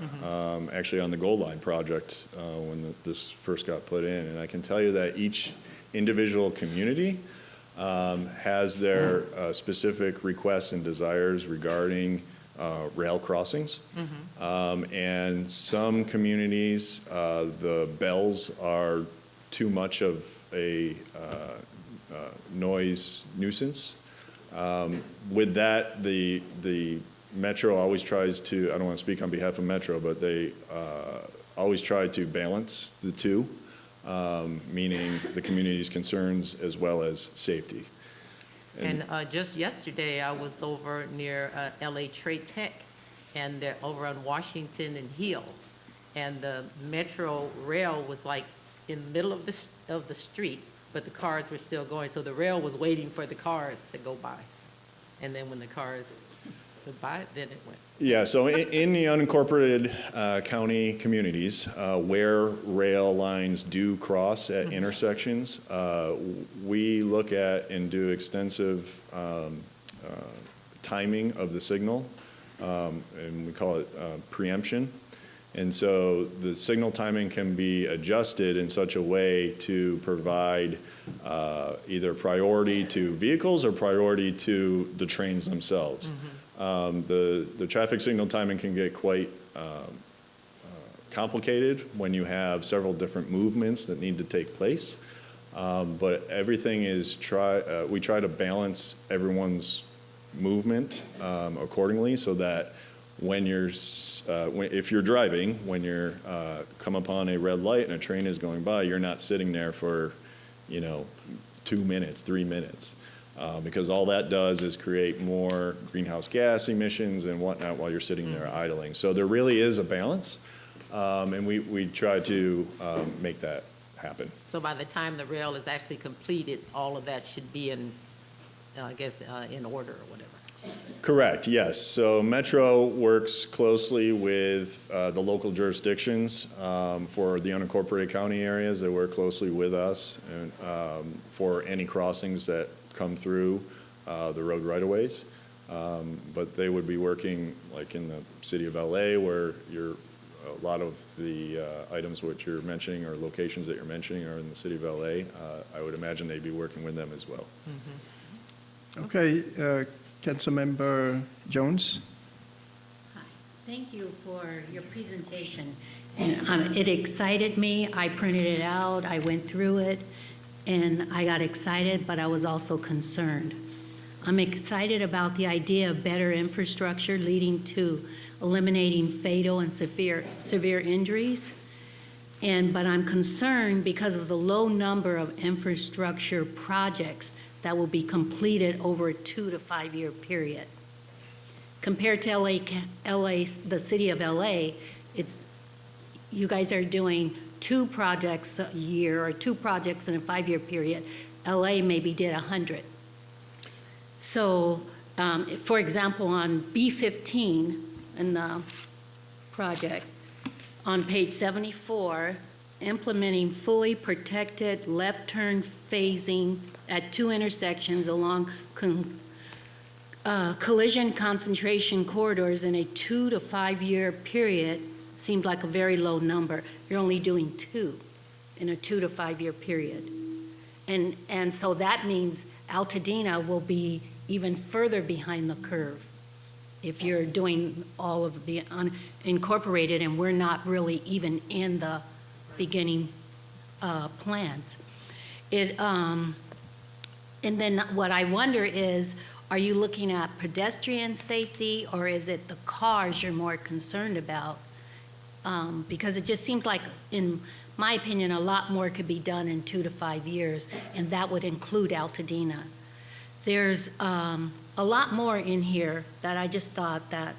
actually on the Gold Line project when this first got put in. And I can tell you that each individual community has their specific requests and desires regarding rail crossings. And some communities, the bells are too much of a noise nuisance. With that, the Metro always tries to, I don't want to speak on behalf of Metro, but they always try to balance the two, meaning the community's concerns as well as safety. And just yesterday, I was over near LA Trade Tech, and they're over on Washington and Hill. And the Metro rail was like in the middle of the street, but the cars were still going. So the rail was waiting for the cars to go by. And then when the cars went by, then it went. Yeah, so in the unincorporated county communities where rail lines do cross at intersections, we look at and do extensive timing of the signal, and we call it preemption. And so the signal timing can be adjusted in such a way to provide either priority to vehicles or priority to the trains themselves. The traffic signal timing can get quite complicated when you have several different movements that need to take place. But everything is we try to balance everyone's movement accordingly so that when if you're driving, when you're come upon a red light and a train is going by, you're not sitting there for 2 minutes, 3 minutes. Because all that does is create more greenhouse gas emissions and whatnot while you're sitting there idling. So there really is a balance, and we try to make that happen. So by the time the rail is actually completed, all of that should be in, in order or whatever. Correct, yes. So Metro works closely with the local jurisdictions for the unincorporated county areas. They work closely with us and for any crossings that come through the road right-of-ways. But they would be working like in the city of LA where a lot of the items which you're mentioning or locations that you're mentioning are in the city of LA. I would imagine they'd be working with them as well. Okay, Councilmember Jones. Hi. Thank you for your presentation. And it excited me. I printed it out. I went through it. And I got excited, but I was also concerned. I'm excited about the idea of better infrastructure leading to eliminating fatal and severe injuries. But I'm concerned because of the low number of infrastructure projects that will be completed over a 2 to 5 year period. Compared to LA, the city of LA, you guys are doing 2 projects a year or 2 projects in a 5 year period. LA maybe did 100. So, for example, on B15 in the project, on page 74, implementing fully protected left turn phasing at 2 intersections along collision concentration corridors in a 2 to 5 year period seemed like a very low number. You're only doing 2 in a 2 to 5 year period. And so that means Altadena will be even further behind the curve if you're doing all of the unincorporated and we're not really even in the beginning plans. And then what I wonder is, are you looking at pedestrian safety, or is it the cars you're more concerned about? Because it just seems like, in my opinion, a lot more could be done in 2 to 5 years, and that would include Altadena. There's a lot more in here that I just thought that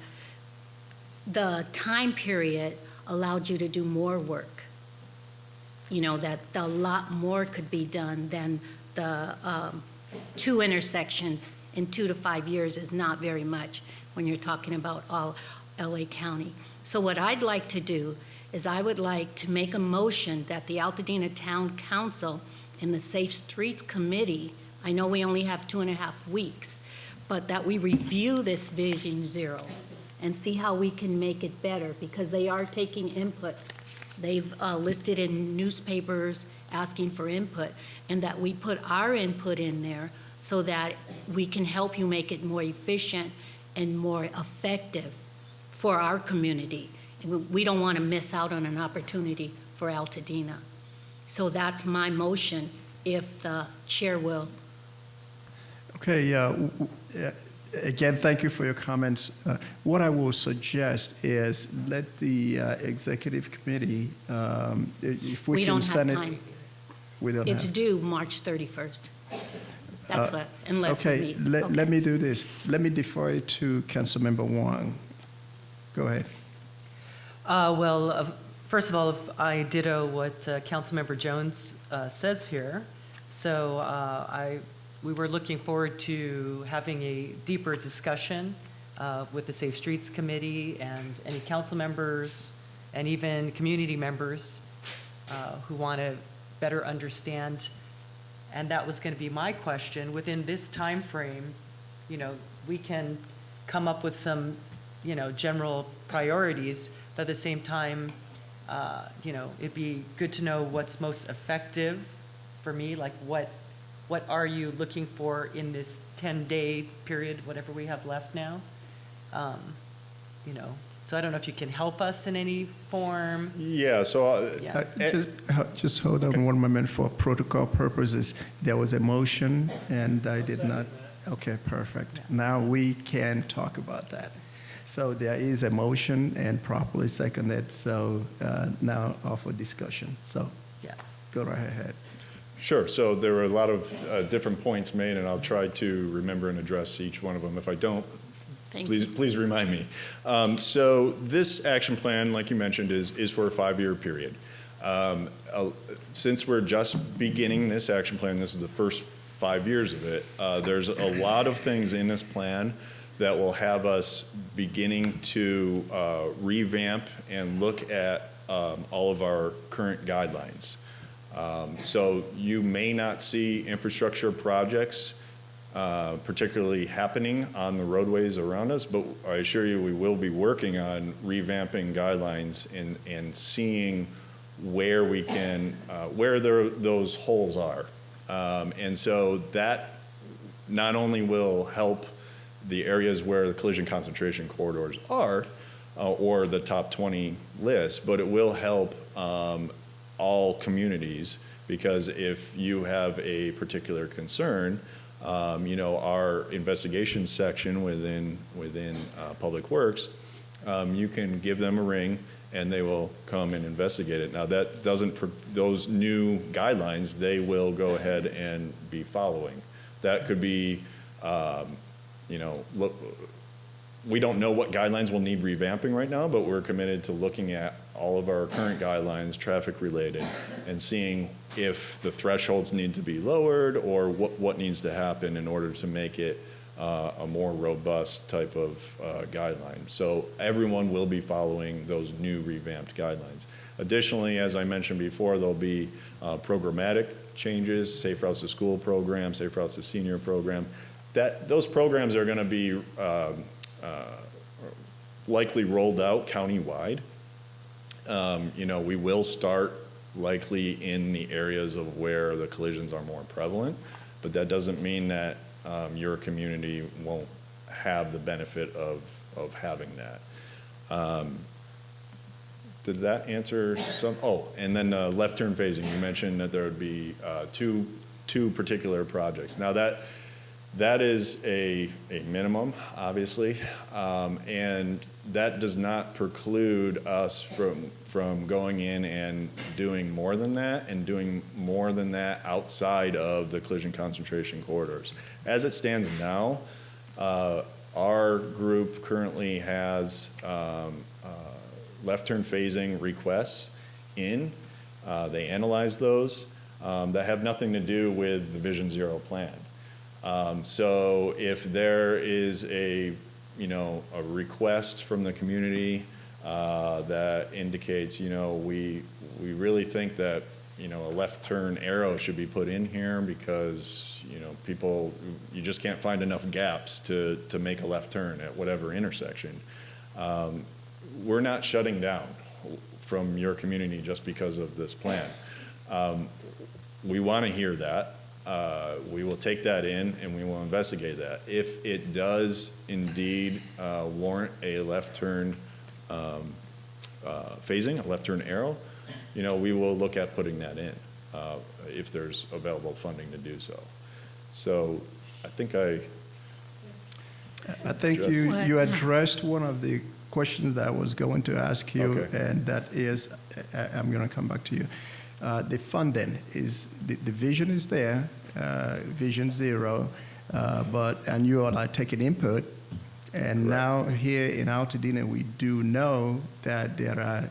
the time period allowed you to do more work. You know, that a lot more could be done than the 2 intersections in 2 to 5 years is not very much when you're talking about all LA County. So what I'd like to do is I would like to make a motion that the Altadena Town Council and the Safe Streets Committee, I know we only have 2.5 weeks, but that we review this Vision Zero and see how we can make it better, because they are taking input. They've listed in newspapers asking for input, and that we put our input in there so that we can help you make it more efficient and more effective for our community. And we don't want to miss out on an opportunity for Altadena. So that's my motion, if the chair will. Okay, again, thank you for your comments. What I will suggest is let the executive committee, if we We can don't have send it. time. We don't It's have. due March 31st. That's what, unless we Okay, meet. let me do this. Let me defer it to Councilmember Wong. Go ahead. First of all, I ditto what Councilmember Jones says here. So we were looking forward to having a deeper discussion with the Safe Streets Committee and any council members and even community members who want to better understand. And that was going to be my question. Within this time frame, you know, we can come up with some, you know, general priorities, but at the same time, you know, it'd be good to know what's most effective for me, like what are you looking for in this 10-day period, whatever we have left now? You know, so I don't know if you can help us in any form. Yeah, so Yeah. Just hold on one moment for protocol purposes. There was a motion, and I did not. Okay, perfect. Now we can talk about that. So there is a motion and properly seconded, so now offer discussion. So Yeah. go right ahead. Sure. So there were a lot of different points made, and I'll try to remember and address each one of them. If I don't, please remind me. So this action plan, like you mentioned, is for a 5-year period. Since we're just beginning this action plan, this is the first 5 years of it, there's a lot of things in this plan that will have us beginning to revamp and look at all of our current guidelines. So you may not see infrastructure projects particularly happening on the roadways around us, but I assure you we will be working on revamping guidelines and seeing where we can, where those holes are. And so that not only will help the areas where the collision concentration corridors are, or the top 20 list, but it will help all communities, because if you have a particular concern, you know, our investigation section within Public Works, you can give them a ring and they will come and investigate it. Now that doesn't, those new guidelines, they will go ahead and be following. That could be, you know, look, we don't know what guidelines will need revamping right now, but we're committed to looking at all of our current guidelines, traffic related, and seeing if the thresholds need to be lowered or what needs to happen in order to make it a more robust type of guideline. So everyone will be following those new revamped guidelines. Additionally, as I mentioned before, there'll be programmatic changes, Safe Routes to School program, Safe Routes to Senior program. Those programs are going to be likely rolled out countywide. You know, we will start likely in the areas of where the collisions are more prevalent, but that doesn't mean that your community won't have the benefit of having that. Did that answer some? Oh, and then left turn phasing. You mentioned that there would be two particular projects. Now that is a minimum, obviously, and that does not preclude us from going in and doing more than that, and doing more than that outside of the collision concentration corridors. As it stands now, our group currently has left turn phasing requests in. They analyze those that have nothing to do with the Vision Zero plan. So if there is a request from the community that indicates, we really think that, a left turn arrow should be put in here because, you just can't find enough gaps to make a left turn at whatever intersection. We're not shutting down from your community just because of this plan. We want to hear that. We will take that in and we will investigate that. If it does indeed warrant a left turn phasing, a left turn arrow, we will look at putting that in if there's available funding to do so. So I think you addressed one of the questions that I was going to ask you, Okay. and that is, I'm going to come back to you. The funding is, the vision is there, Vision Zero, and you are taking input. And now here in Altadena, we do know that there are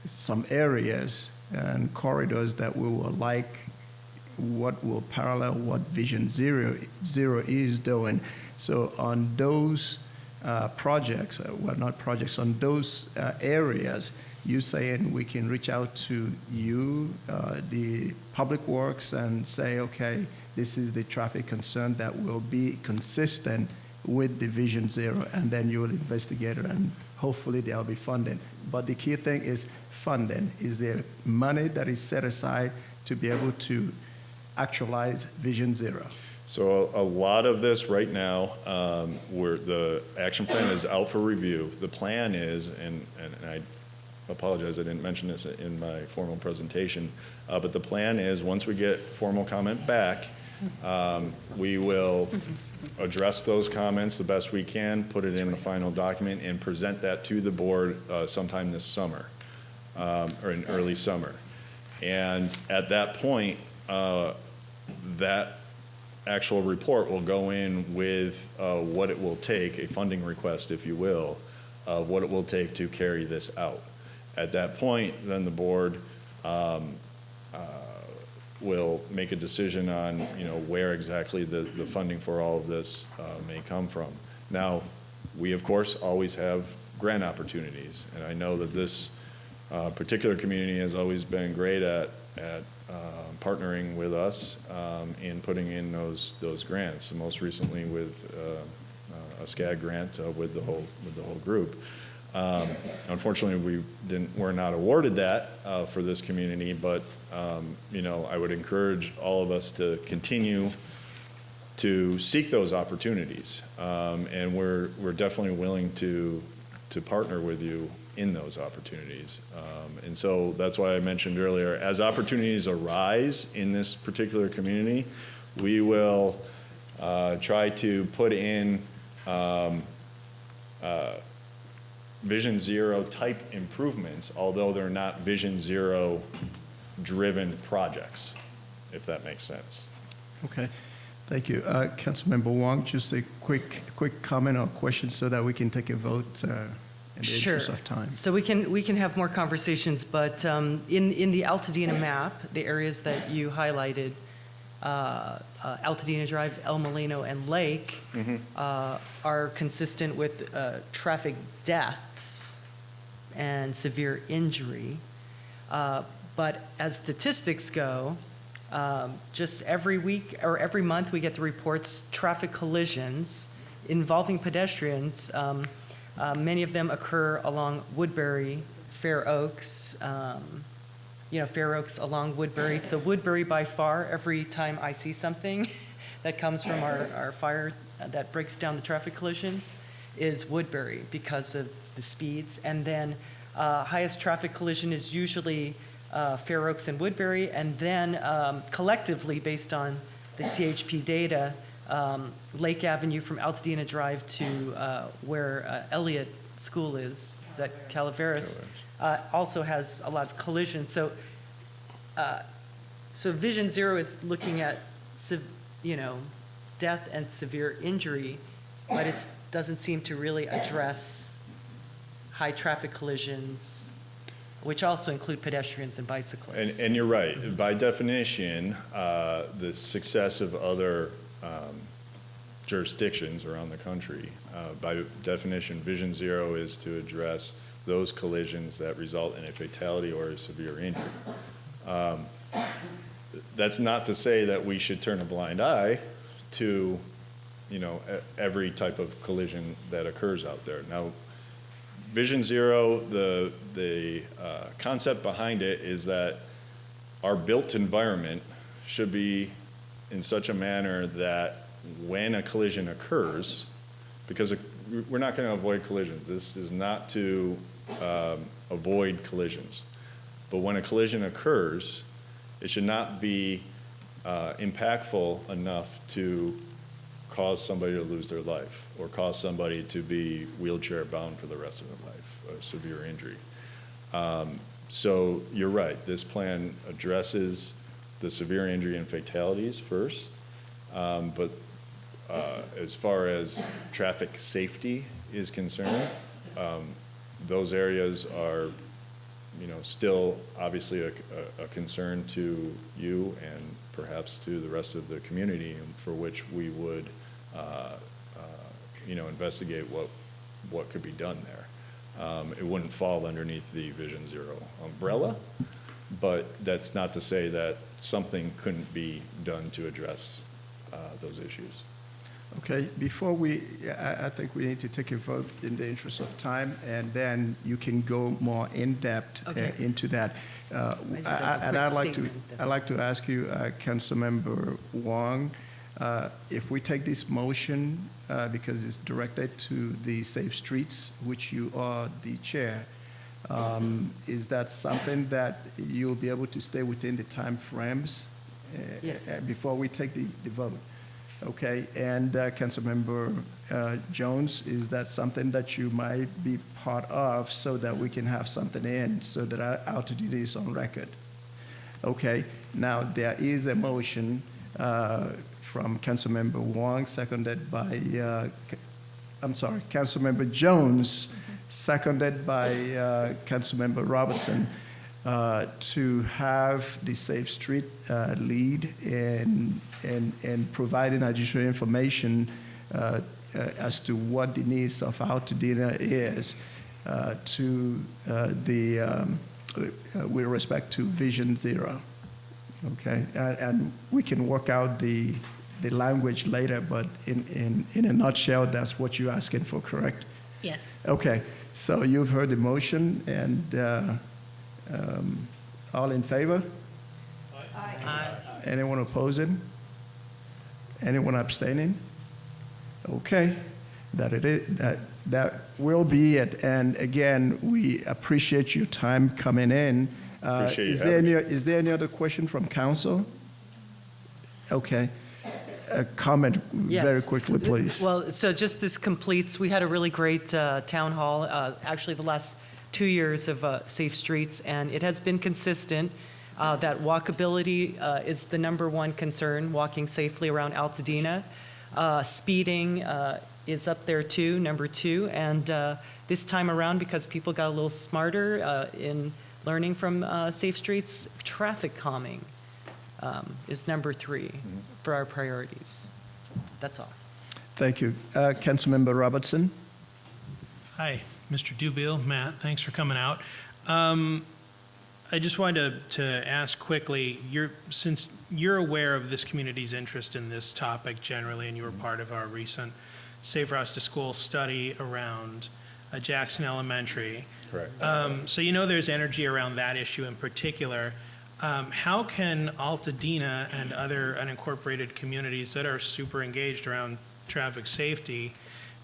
some areas and corridors that we will like what will parallel what Vision Zero is doing. So on those projects, well, not projects, on those areas, you saying we can reach out to you, the Public Works, and say, okay, this is the traffic concern that will be consistent with the Vision Zero, and then you will investigate it, and hopefully there'll be funding. But the key thing is funding. Is there money that is set aside to be able to actualize Vision Zero? So a lot of this right now, where the action plan is out for review. The plan is, and I apologize, I didn't mention this in my formal presentation, but the plan is once we get formal comment back, we will address those comments the best we can, put it in a final document, and present that to the board sometime this summer, or in early summer. And at that point, that actual report will go in with what it will take, a funding request, if you will, of what it will take to carry this out. At that point, then the board will make a decision on, where exactly the funding for all of this may come from. Now, we of course always have grant opportunities, and I know that this particular community has always been great at partnering with us in putting in those grants. And most recently with a SCAG grant with the whole group. Unfortunately, we're not awarded that for this community, but I would encourage all of us to continue to seek those opportunities, and we're definitely willing to partner with you in those opportunities. And so that's why I mentioned earlier, as opportunities arise in this particular community, we will try to put in Vision Zero type improvements, although they're not Vision Zero driven projects, if that makes sense. Okay, thank you. Councilmember Wong, just a quick comment or question so that we can take a vote in the interest of time. So we can have more conversations, but in the Altadena map, the areas that you highlighted, Altadena Drive, El Molino, and Lake, are consistent with traffic deaths and severe injury. But as statistics go, just every week or every month we get the reports, traffic collisions involving pedestrians. Many of them occur along Woodbury, Fair Oaks, Fair Oaks along Woodbury. So Woodbury, by far, every time I see something, that comes from our fire that breaks down the traffic collisions is Woodbury because of the speeds. And then highest traffic collision is usually Fair Oaks and Woodbury. And then collectively, based on the CHP data, Lake Avenue from Altadena Drive to where Elliott School is that Calaveras, also has a lot of collisions. So Vision Zero is looking at, death and severe injury, but it doesn't seem to really address high traffic collisions, which also include pedestrians and bicyclists. And you're right. By definition, the success of other jurisdictions around the country, by definition, Vision Zero is to address those collisions that result in a fatality or a severe injury. That's not to say that we should turn a blind eye to, every type of collision that occurs out there. Now, Vision Zero, the concept behind it is that our built environment should be in such a manner that when a collision occurs, because we're not going to avoid collisions. This is not to avoid collisions. But when a collision occurs, it should not be impactful enough to cause somebody to lose their life or cause somebody to be wheelchair bound for the rest of their life, a severe injury. So you're right, this plan addresses the severe injury and fatalities first, but as far as traffic safety is concerned, those areas are still obviously a concern to you and perhaps to the rest of the community, and for which we would investigate what could be done there. It wouldn't fall underneath the Vision Zero umbrella, but that's not to say that something couldn't be done to address those issues. Okay, before I think we need to take a vote in the interest of time, and then you can go more in-depth into that. I'd like to ask you, Councilmember Wong, if we take this motion, because it's directed to the Safe Streets, which you are the chair, is that something that you'll be able to stay within the time frames before we take the vote? Okay, and Councilmember Jones, is that something that you might be part of so that we can have something in so that Altadena is on record? Okay, now there is a motion from Councilmember Wong, seconded by, Councilmember Jones, seconded by Councilmember Robertson, to have the Safe Street lead in providing additional information as to what the needs of Altadena is with respect to Vision Zero. Okay, and we can work out the language later, but in a nutshell, that's what you're asking for, correct? Yes. Okay, so you've heard the motion, and all in favor? Aye. Anyone opposing? Anyone abstaining? Okay, that will be it. And again, we appreciate your time coming in. Appreciate you Is there any other question from council? Okay, a comment very quickly, please. Well, so just this completes, we had a really great town hall, actually the last 2 years of Safe Streets, and it has been consistent that walkability is the #1 concern, walking safely around Altadena. Speeding is up there too, #2, and this time around, because people got a little smarter in learning from Safe Streets, traffic calming is #3 for our priorities. That's all. Thank you. Councilmember Robertson? Hi, Mr. Dubiel, Matt, thanks for coming out. I just wanted to ask quickly, since you're aware of this community's interest in this topic generally, and you were part of our recent Safe Routes to School study around Jackson Elementary. Correct. So there's energy around that issue in particular. How can Altadena and other unincorporated communities that are super engaged around traffic safety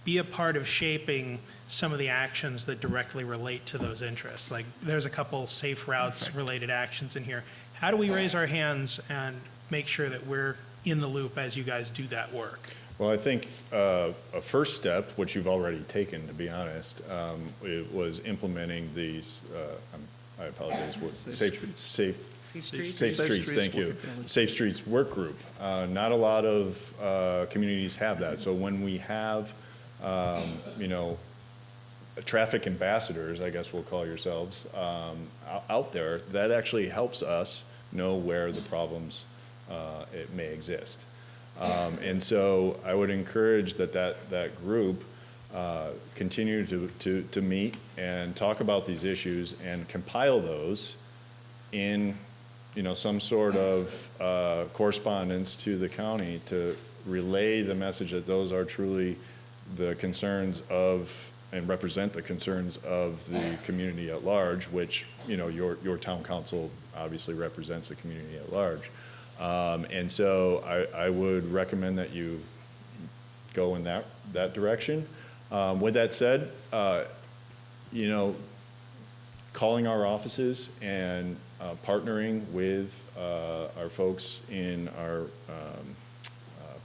be a part of shaping some of the actions that directly relate to those interests? Like, there's a couple safe routes related actions in here. How do we raise our hands and make sure that we're in the loop as you guys do that work? Well, I think a first step, which you've already taken, to be honest, it was implementing these, I apologize, safe streets, thank you. Safe Streets Work Group. Not a lot of communities have that. So when we have, traffic ambassadors, I guess we'll call yourselves, out there, that actually helps us know where the problems it may exist. And so I would encourage that group continue to meet and talk about these issues and compile those in some sort of correspondence to the county to relay the message that those are truly the concerns of and represent the concerns of the community at large, which your town council obviously represents the community at large. And so I would recommend that you go in that direction. With that said, calling our offices and partnering with our folks in our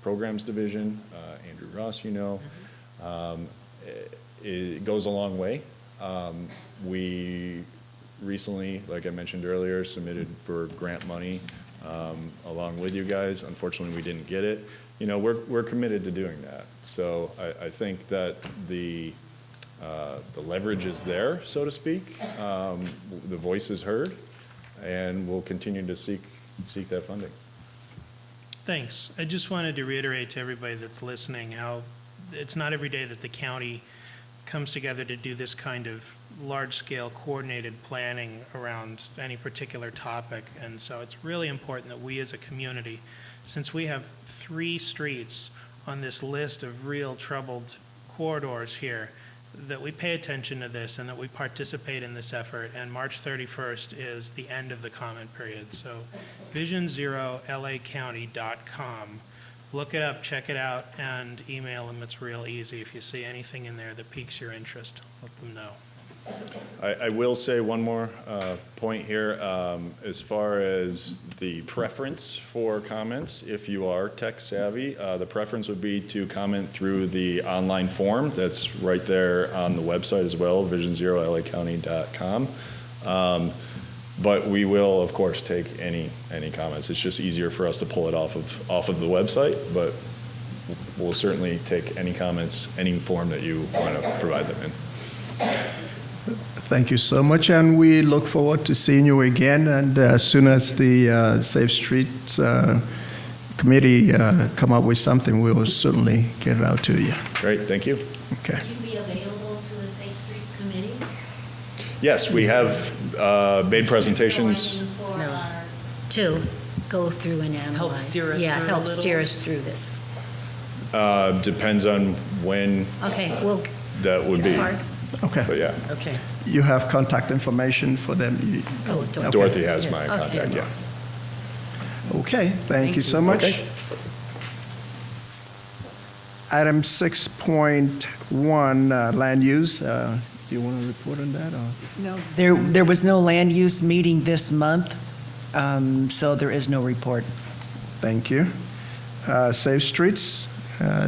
programs division, Andrew Ross, it goes a long way. We recently, like I mentioned earlier, submitted for grant money along with you guys. Unfortunately, we didn't get it. We're committed to doing that. So I think that the leverage is there, so to speak. The voice is heard, and we'll continue to seek that funding. Thanks. I just wanted to reiterate to everybody that's listening how it's not every day that the county comes together to do this kind of large-scale coordinated planning around any particular topic. And so it's really important that we as a community, since we have 3 streets on this list of real troubled corridors here, that we pay attention to this and that we participate in this effort. And March 31st is the end of the comment period. So vision0lacounty.com. Look it up, check it out, and email them. It's real easy. If you see anything in there that piques your interest, let them know. I will say one more point here. As far as the preference for comments, if you are tech savvy, the preference would be to comment through the online form that's right there on the website as well, vision0lacounty.com. But we will, of course, take any comments. It's just easier for us to pull it off of the website, but we'll certainly take any comments, any form that you want to provide them in. Thank you so much, and we look forward to seeing you again. And as soon as the Safe Streets Committee come up with something, we will certainly get it out to you. Great, thank you. Okay. Would you be available to the Safe Streets Committee? Yes, we have made presentations. To go through and analyze. Help steer us Yeah, through a help little? steer us through this. Depends on when Okay, well. that would be. Mark? Okay. But yeah, Okay. You have contact information for them? Oh, Dorothy. Dorothy has Yes. my Okay. contact, yeah. Okay, thank you so much. Okay. Item 6.1, land use. Do you want to report on that? Or? No, there was no land use meeting this month, so there is no report. Thank you. Safe Streets,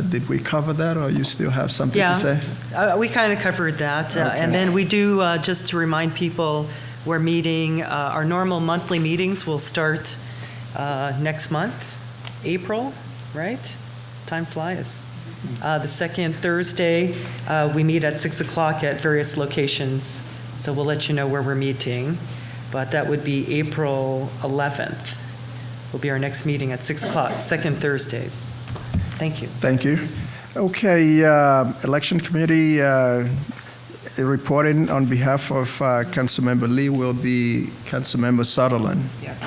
did we cover that, or you still have something Yeah, to say? we kind of covered that. Okay. And then we do, just to remind people, we're meeting, our normal monthly meetings will start next month, April, right? Time flies. The second Thursday, we meet at 6 o'clock at various locations. So we'll let you know where we're meeting. But that would be April 11th. Will be our next meeting at 6 o'clock, second Thursdays. Thank you. Thank you. Okay, Election Committee reporting on behalf of Councilmember Lee will be Councilmember Sutherlen. Yes.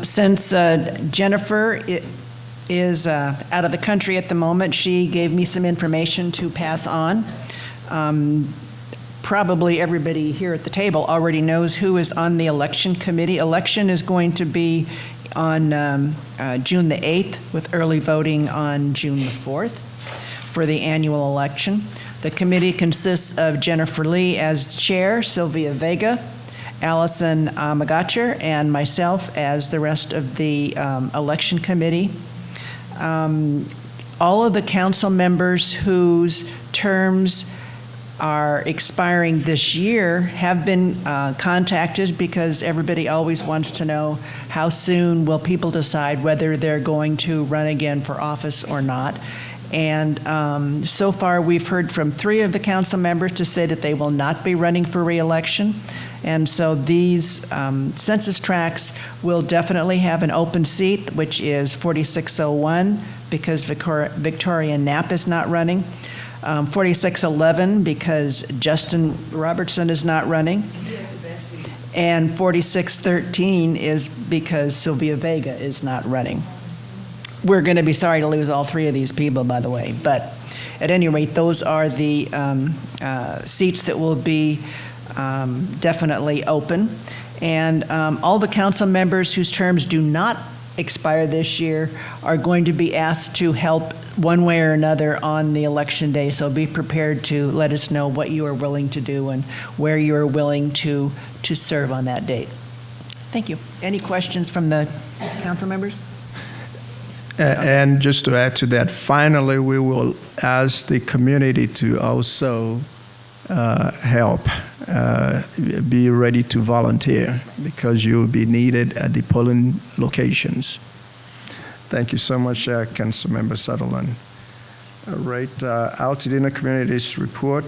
Since Jennifer is out of the country at the moment, she gave me some information to pass on. probably everybody here at the table already knows who is on the election committee. Election is going to be on June the 8th, with early voting on June the 4th for the annual election. The committee consists of Jennifer Lee as chair, Sylvia Vega, Allison Magacher, and myself as the rest of the election committee. All of the council members whose terms are expiring this year have been contacted, because everybody always wants to know how soon will people decide whether they're going to run again for office or not. And so far, we've heard from 3 of the council members to say that they will not be running for re-election. And so these census tracts will definitely have an open seat, which is 4601, because Victoria Knapp is not running. 4611, because Justin Robertson is not running. And 4613 is because Sylvia Vega is not running. We're going to be sorry to lose all 3 of these people, by the way. But at any rate, those are the seats that will be definitely open. And all the council members whose terms do not expire this year are going to be asked to help one way or another on the election day. So be prepared to let us know what you are willing to do and where you are willing to serve on that date. Thank you. Any questions from the council members? And just to add to that, finally, we will ask the community to also help, be ready to volunteer, because you'll be needed at the polling locations. Thank you so much, Councilmember Sutherlen. All right, Altadena Communities Report,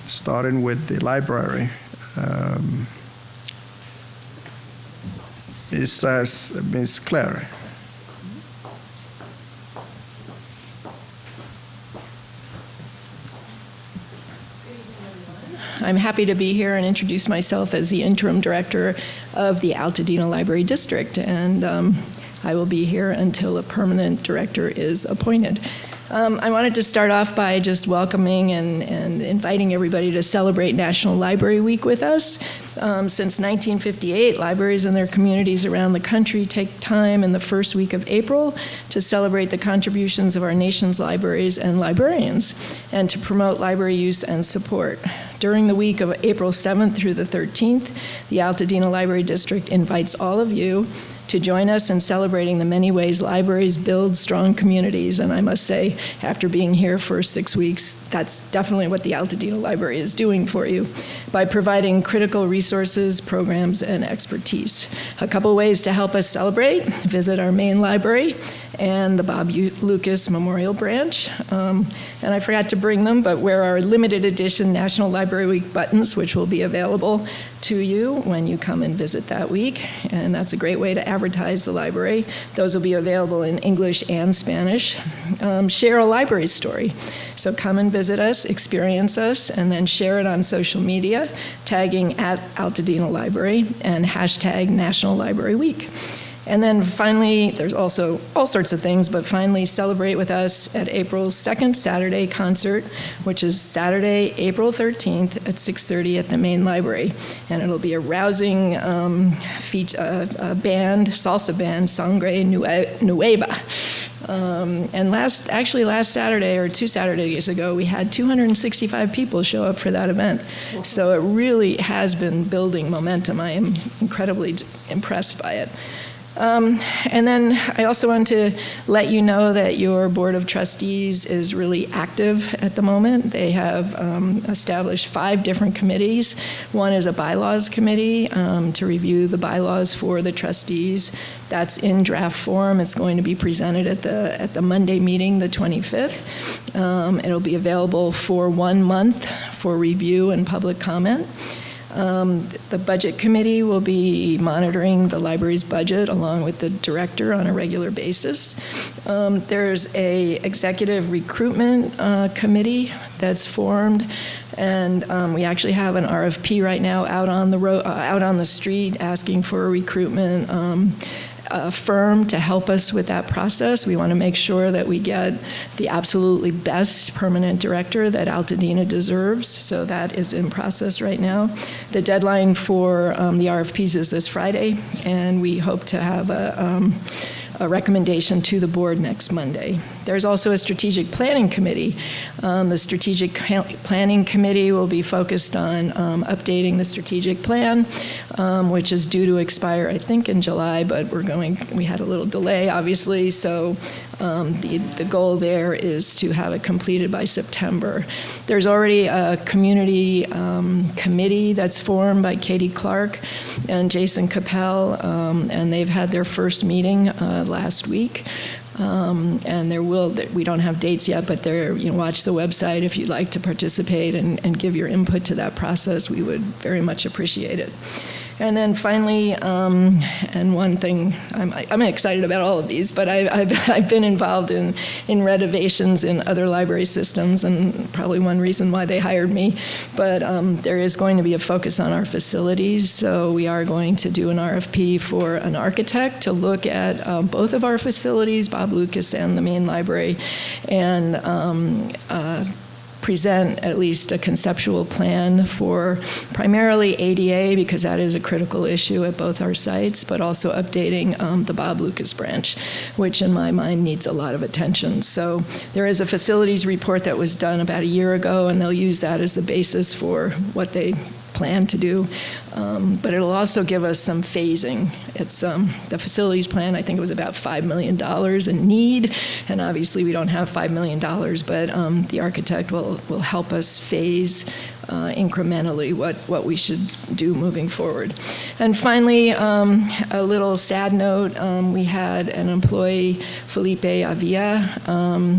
starting with the library. Ms. Clary. I'm happy to be here and introduce myself as the interim director of the Altadena Library District, and I will be here until a permanent director is appointed. I wanted to start off by just welcoming and inviting everybody to celebrate National Library Week with us. Since 1958, libraries in their communities around the country take time in the first week of April to celebrate the contributions of our nation's libraries and librarians, and to promote library use and support. During the week of April 7th through the 13th, the Altadena Library District invites all of you to join us in celebrating the many ways libraries build strong communities. And I must say, after being here for 6 weeks, that's definitely what the Altadena Library is doing for you, by providing critical resources, programs, and expertise. A couple ways to help us celebrate: visit our main library and the Bob Lucas Memorial Branch. And I forgot to bring them, but wear our limited edition National Library Week buttons, which will be available to you when you come and visit that week. And that's a great way to advertise the library. Those will be available in English and Spanish. Share a library story. So come and visit us, experience us, and then share it on social media, tagging @Altadena Library and hashtag National Library Week. And then finally, there's also all sorts of things, but finally celebrate with us at April's second Saturday concert, which is Saturday, April 13th at 6:30 at the main library. And it'll be a rousing band, salsa band, Sangre Nueva. And last Saturday, or 2 Saturdays ago, we had 265 people show up for that event. So it really has been building momentum. I am incredibly impressed by it. And then I also want to let you know that your Board of Trustees is really active at the moment. They have established 5 different committees. One is a bylaws committee to review the bylaws for the trustees. That's in draft form. It's going to be presented at the Monday meeting, the 25th. It'll be available for 1 month for review and public comment. The Budget Committee will be monitoring the library's budget along with the director on a regular basis. There's a executive recruitment committee that's formed, and we actually have an RFP right now out on the street asking for a recruitment a firm to help us with that process. We want to make sure that we get the absolutely best permanent director that Altadena deserves. So that is in process right now. The deadline for the RFPs is this Friday, and we hope to have a recommendation to the board next Monday. There's also a strategic planning committee. The strategic planning committee will be focused on updating the strategic plan, which is due to expire, I think, in July, but we had a little delay, obviously, so the goal there is to have it completed by September. There's already a community committee that's formed by Katie Clark and Jason Capel, and they've had their first meeting last week. And we don't have dates yet, but watch the website if you'd like to participate and give your input to that process. We would very much appreciate it. And then finally, and one thing, I'm excited about all of these, but I've been involved in renovations in other library systems, and probably one reason why they hired me. But there is going to be a focus on our facilities, so we are going to do an RFP for an architect to look at both of our facilities, Bob Lucas and the main library, and present at least a conceptual plan for primarily ADA, because that is a critical issue at both our sites, but also updating the Bob Lucas branch, which in my mind needs a lot of attention. So there is a facilities report that was done about a year ago, and they'll use that as the basis for what they plan to do. But it'll also give us some phasing. It's the facilities plan, I think it was about $5 million in need, and obviously we don't have $5 million, but the architect will help us phase incrementally what we should do moving forward. And finally, a little sad note, we had an employee, Felipe Avia,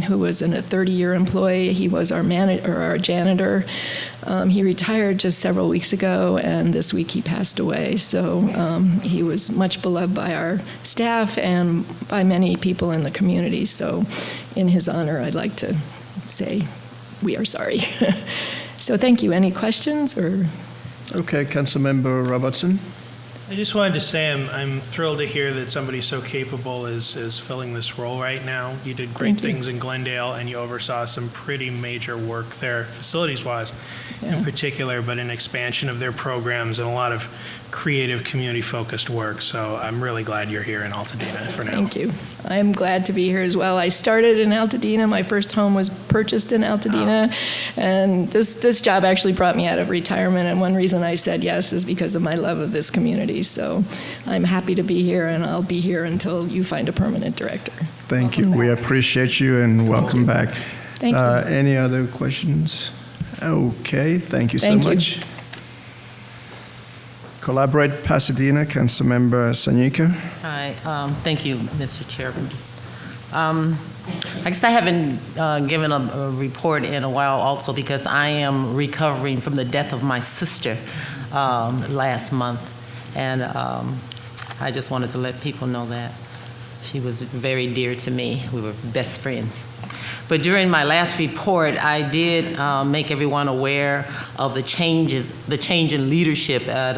who was a 30-year employee. He was our janitor. He retired just several weeks ago, and this week he passed away. So he was much beloved by our staff and by many people in the community. So in his honor, I'd like to say we are sorry. So thank you. Any questions? Or? Okay, Councilmember Robertson. I just wanted to say I'm thrilled to hear that somebody so capable is filling this role right now. You did great things in Glendale, and you oversaw some pretty major work there, facilities-wise in particular, but an expansion of their programs and a lot of creative, community-focused work. So I'm really glad you're here in Altadena for now. Thank you. I'm glad to be here as well. I started in Altadena. My first home was purchased in Altadena, and this job actually brought me out of retirement, and one reason I said yes is because of my love of this community. So I'm happy to be here, and I'll be here until you find a permanent director. Thank you. We appreciate you, and welcome back. Thank you. Any other questions? Okay, thank you so much. Collaborate Pasadena, Councilmember Sanika. Hi, thank you, Mr. Chairman. I guess I haven't given a report in a while also because I am recovering from the death of my sister last month. And I just wanted to let people know that. She was very dear to me. We were best friends. But during my last report, I did make everyone aware of the change in leadership at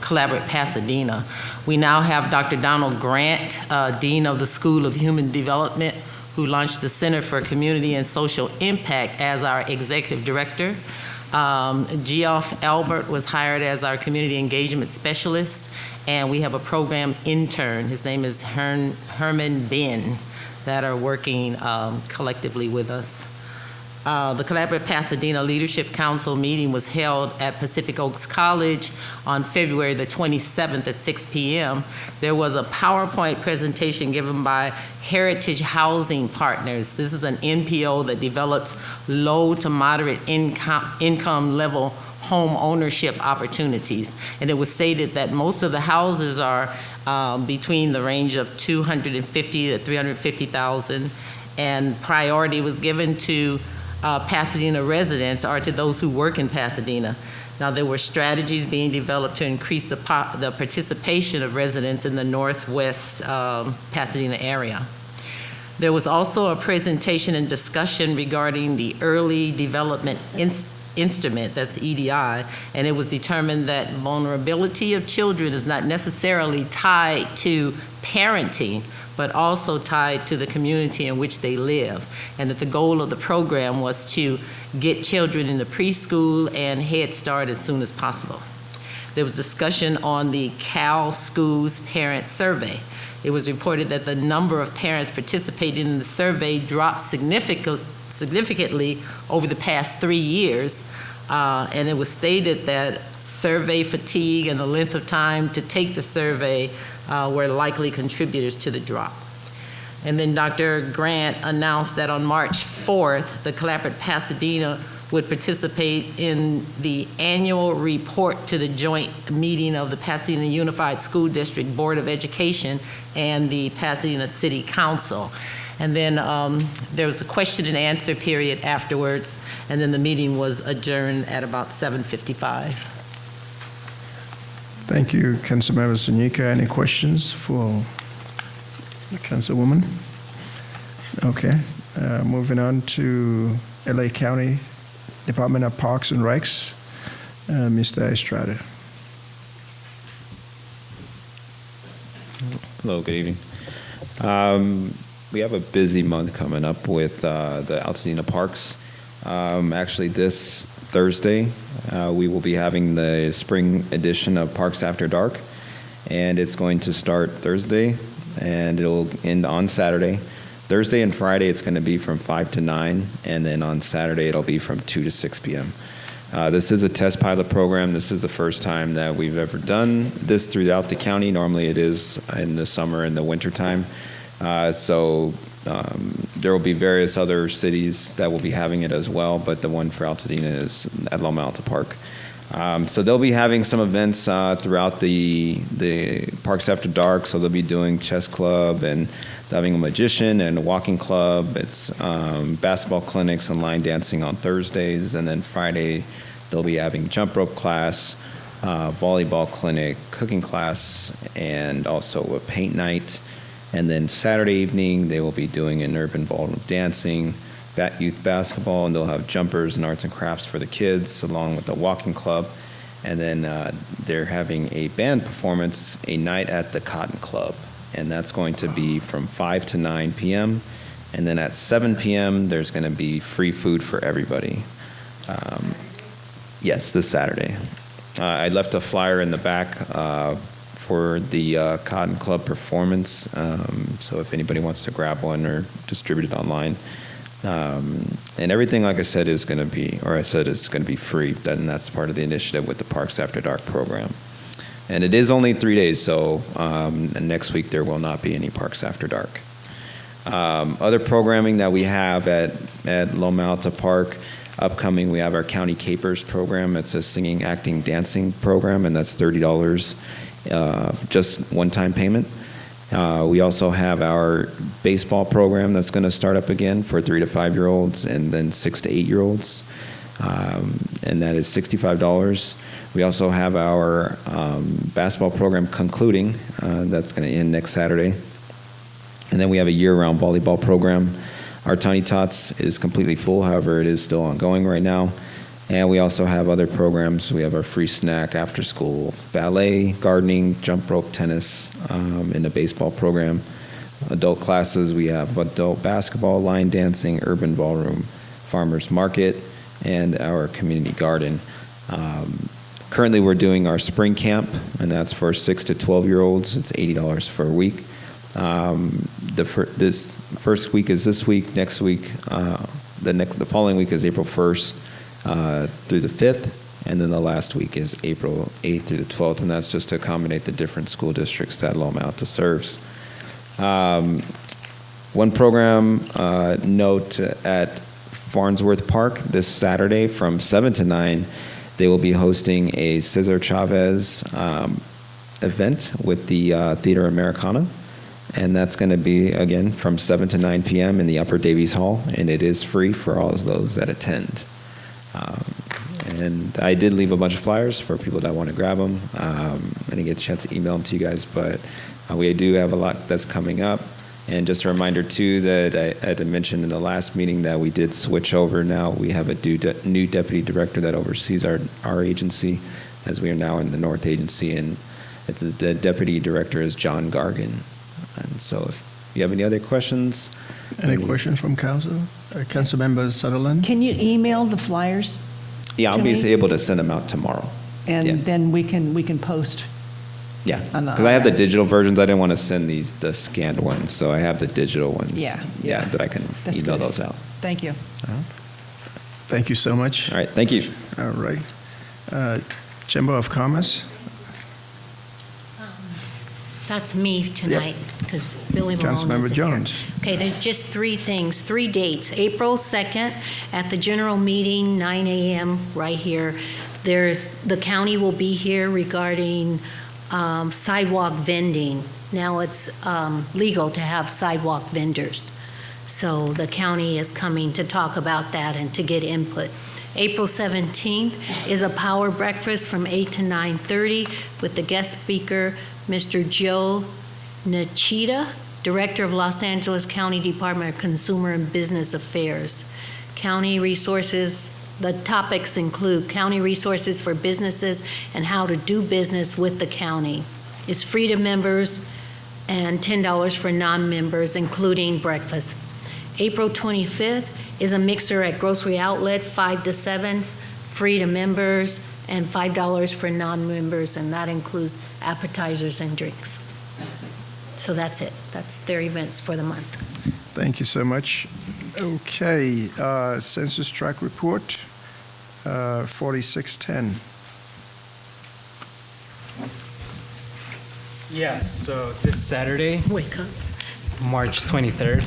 Collaborate Pasadena. We now have Dr. Donald Grant, Dean of the School of Human Development, who launched the Center for Community and Social Impact as our executive director. Geoff Albert was hired as our community engagement specialist, and we have a program intern. His name is Herman Ben, that are working collectively with us. The Collaborate Pasadena Leadership Council meeting was held at Pacific Oaks College on February the 27th at 6 p.m. There was a PowerPoint presentation given by Heritage Housing Partners. This is an NPO that develops low to moderate income level home ownership opportunities. And it was stated that most of the houses are between the range of $250,000 to $350,000, and priority was given to Pasadena residents or to those who work in Pasadena. Now, there were strategies being developed to increase the participation of residents in the Northwest Pasadena area. There was also a presentation and discussion regarding the Early Development instrument, that's EDI, and it was determined that vulnerability of children is not necessarily tied to parenting, but also tied to the community in which they live, and that the goal of the program was to get children into preschool and Head Start as soon as possible. There was discussion on the Cal Schools Parent Survey. It was reported that the number of parents participating in the survey dropped significantly over the past 3 years, and it was stated that survey fatigue and the length of time to take the survey were likely contributors to the drop. And then Dr. Grant announced that on March 4th, the Collaborative Pasadena would participate in the annual report to the joint meeting of the Pasadena Unified School District Board of Education and the Pasadena City Council. And then there was a question and answer period afterwards, and then the meeting was adjourned at about 7:55. Thank you, Councilmember Sonika. Any questions for the Councilwoman? Okay, moving on to LA County Department of Parks and Recs, Mr. Estrada. Hello, good evening. We have a busy month coming up with the Altadena Parks. Actually, this Thursday, we will be having the spring edition of Parks After Dark, and it's going to start Thursday, and it'll end on Saturday. Thursday and Friday, it's going to be from 5 to 9, and then on Saturday, it'll be from 2 to 6 p.m. This is a test pilot program. This is the first time that we've ever done this throughout the county. Normally, it is in the summer and the winter time. There will be various other cities that will be having it as well, but the one for Altadena is at Loma Alta Park. So they'll be having some events throughout the Parks After Dark. So they'll be doing chess club, and they're having a magician and a walking club. It's basketball clinics and line dancing on Thursdays, and then Friday they'll be having jump rope class, volleyball clinic, cooking class, and also a paint night. And then Saturday evening, they will be doing an urban ballroom dancing, youth basketball, and they'll have jumpers and arts and crafts for the kids, along with the walking club. And then they're having a band performance, a night at the Cotton Club. And that's going to be from 5 to 9 p.m. And then at 7 p.m., there's going to be free food for everybody. Yes, this Saturday. I left a flyer in the back for the Cotton Club performance. So if anybody wants to grab one or distribute it online. And everything, like I said, is going to be, or I said is going to be free. And that's part of the initiative with the Parks After Dark program. And it is only 3 days, so next week there will not be any Parks After Dark. Other programming that we have at Loma Alta Park, upcoming, we have our County Capers program. It's a singing, acting, dancing program, and that's $30, just one-time payment. We also have our baseball program that's going to start up again for 3 to 5-year-olds and then 6 to 8-year-olds, and that is $65. We also have our basketball program concluding. That's going to end next Saturday. And then we have a year-round volleyball program. Our Tiny Tots is completely full, however, it is still ongoing right now. And we also have other programs. We have our free snack after school, ballet, gardening, jump rope, tennis, in the baseball program. Adult classes, we have adult basketball, line dancing, urban ballroom, farmers market, and our community garden. Currently, we're doing our spring camp, and that's for 6 to 12-year-olds. It's $80 for a week. This first week is this week. Next week, the following week is April 1st through the 5th, and then the last week is April 8th through the 12th, and that's just to accommodate the different school districts that Loma Alta serves. One program note at Farnsworth Park this Saturday from 7 to 9, they will be hosting a Cesar Chavez event with the Theater Americana. And that's going to be, again, from 7 to 9 p.m. in the Upper Davies Hall, and it is free for all of those that attend. And I did leave a bunch of flyers for people that want to grab them. I didn't get a chance to email them to you guys, but we do have a lot that's coming up. And just a reminder, too, that I had mentioned in the last meeting that we did switch over now. We have a new deputy director that oversees our agency, as we are now in the North Agency, and the deputy director is John Gargan. And so if you have any other questions. Any questions from council? Councilmember Sutherlen? Can you email the flyers? Yeah, I'll to be me? able to send them out tomorrow. And Yeah. then we can post. Yeah, On the because I have the iPad. digital versions. I didn't want to send the scanned ones, so I have the digital ones. Yeah. That I can That's email good. those out. Thank you. Thank you so much. All right, thank you. All right. Chamber of Commerce? That's me tonight, because Billy Malone Councilmember isn't here. Jones. Okay, there's just three things, three dates. April 2nd, at the general meeting, 9 a.m., right here. The county will be here regarding sidewalk vending. Now it's legal to have sidewalk vendors. So the county is coming to talk about that and to get input. April 17th is a power breakfast from 8 to 9:30 with the guest speaker, Mr. Joe Tschida, Director of Los Angeles County Department of Consumer and Business Affairs. County resources, the topics include county resources for businesses and how to do business with the county. It's free to members and $10 for non-members, including breakfast. April 25th is a mixer at Grocery Outlet, 5 to 7, free to members, and $5 for non-members, and that includes appetizers and drinks. So that's it. That's their events for the month. Thank you so much. Okay, census tract report, 4610. Yes, so this Saturday, Wake up. March 23rd,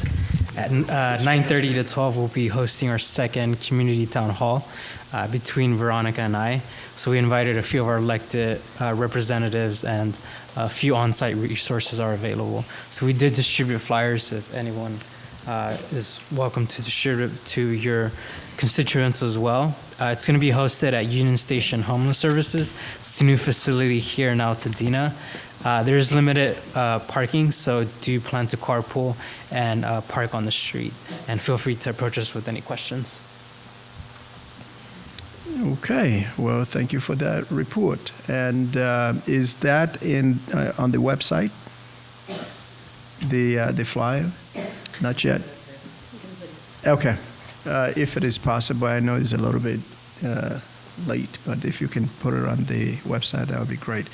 at 9:30 to 12, we'll be hosting our second community town hall between Veronica and I. So we invited a few of our elected representatives, and a few on-site resources are available. So we did distribute flyers. If anyone is welcome to distribute to your constituents as well. It's going to be hosted at Union Station Homeless Services. It's a new facility here in Altadena. There's limited parking, so do plan to carpool and park on the street. And feel free to approach us with any questions. Okay, well, thank you for that report. And is that on the website? The flyer? Not yet? Okay. If it is possible, I know it's a little bit late, but if you can put it on the website, that would be great.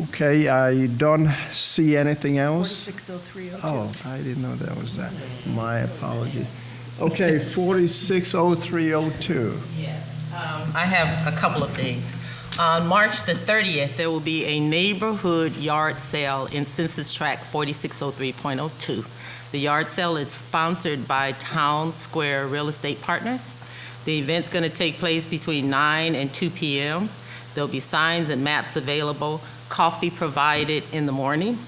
Okay, I don't see anything else. 460302. Oh, I didn't know that was that. My apologies. Okay, 460302. I have a couple of things. On March the 30th, there will be a neighborhood yard sale in Census Tract 4603.02. The yard sale is sponsored by Town Square Real Estate Partners. The event's going to take place between 9 and 2 p.m. There'll be signs and maps available, coffee provided in the morning.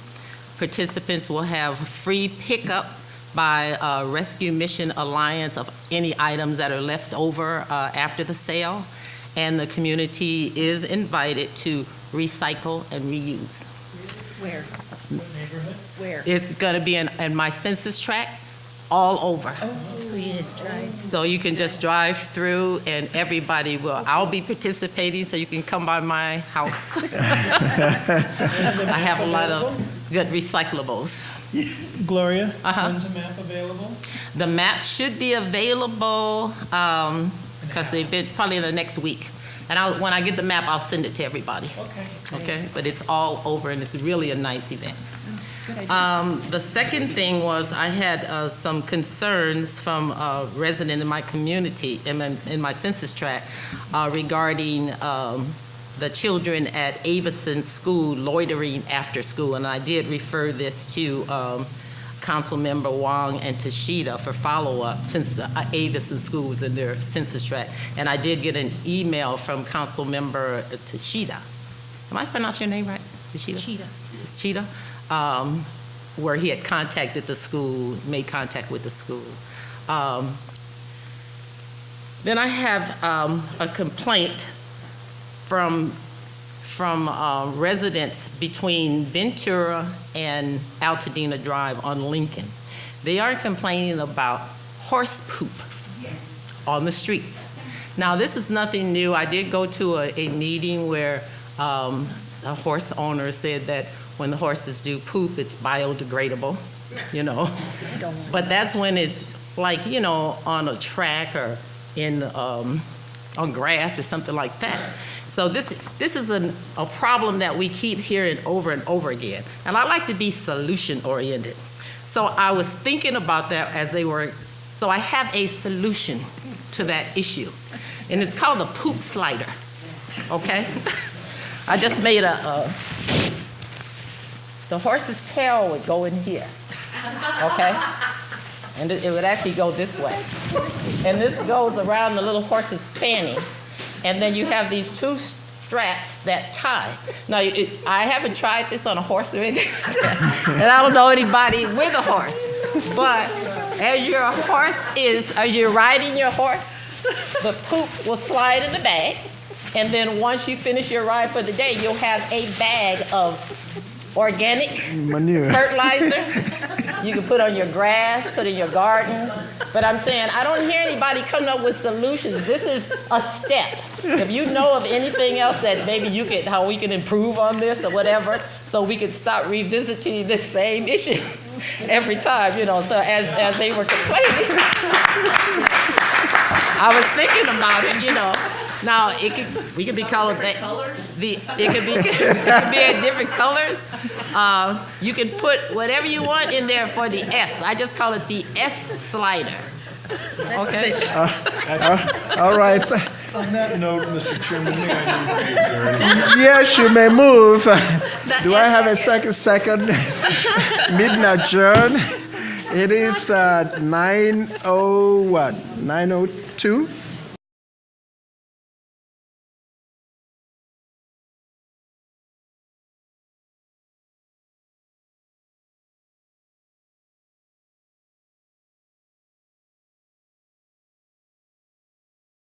Participants will have free pickup by Rescue Mission Alliance of any items that are left over after the sale. And the community is invited to recycle and reuse. Where? Where? It's going to be in my census tract all over. So you just drive. So you can just drive through and everybody will. I'll be participating, so you can come by my house. I have a lot of good recyclables. Gloria, Uh-huh. when's the map available? The map should be available because the event's probably in the next week. And when I get the map, I'll send it to everybody. Okay, but it's all over and it's really a nice event. The second thing was I had some concerns from a resident in my community, in my census tract, regarding the children at Avison School loitering after school. And I did refer this to Councilmember Wong and Tschida for follow-up, since Avison School was in their census tract. And I did get an email from Councilmember Tschida. Am I pronouncing your name right? Tschida? Tschida. Where he had contacted the school, made contact with the school. Then I have a complaint from from residents between Ventura and Altadena Drive on Lincoln. They are complaining about horse poop on the streets. Now, this is nothing new. I did go to a meeting where a horse owner said that when the horses do poop, it's biodegradable, you know. But that's when it's like, you know, on a track or in on grass or something like that. So this is a problem that we keep hearing over and over again. And I like to be solution-oriented. So I was thinking about that as they were, so I have a solution to that issue. And it's called the poop slider, okay? I just made the horse's tail would go in here, okay? And it would actually go this way. And this goes around the little horse's fanny. And then you have these two straps that tie. Now, I haven't tried this on a horse or anything like that. And I don't know anybody with a horse. But as you're riding your horse, the poop will slide in the bag. And then once you finish your ride for the day, you'll have a bag of organic manure, fertilizer. You can put on your grass, put in your garden. But I'm saying, I don't hear anybody coming up with solutions. This is a step. If you know of anything else that maybe how we can improve on this or whatever, so we can stop revisiting this same issue every time, you know. So as they were complaining, I was thinking about it, you know. Now we could be colored that. It could be in different colors. You can put whatever you want in there for the S. I just call it the S slider. Okay. All right. On that note, Mr. Chairman, may I move? Yes, you may move. Do I have a second? Meeting adjourned. It is 9:02.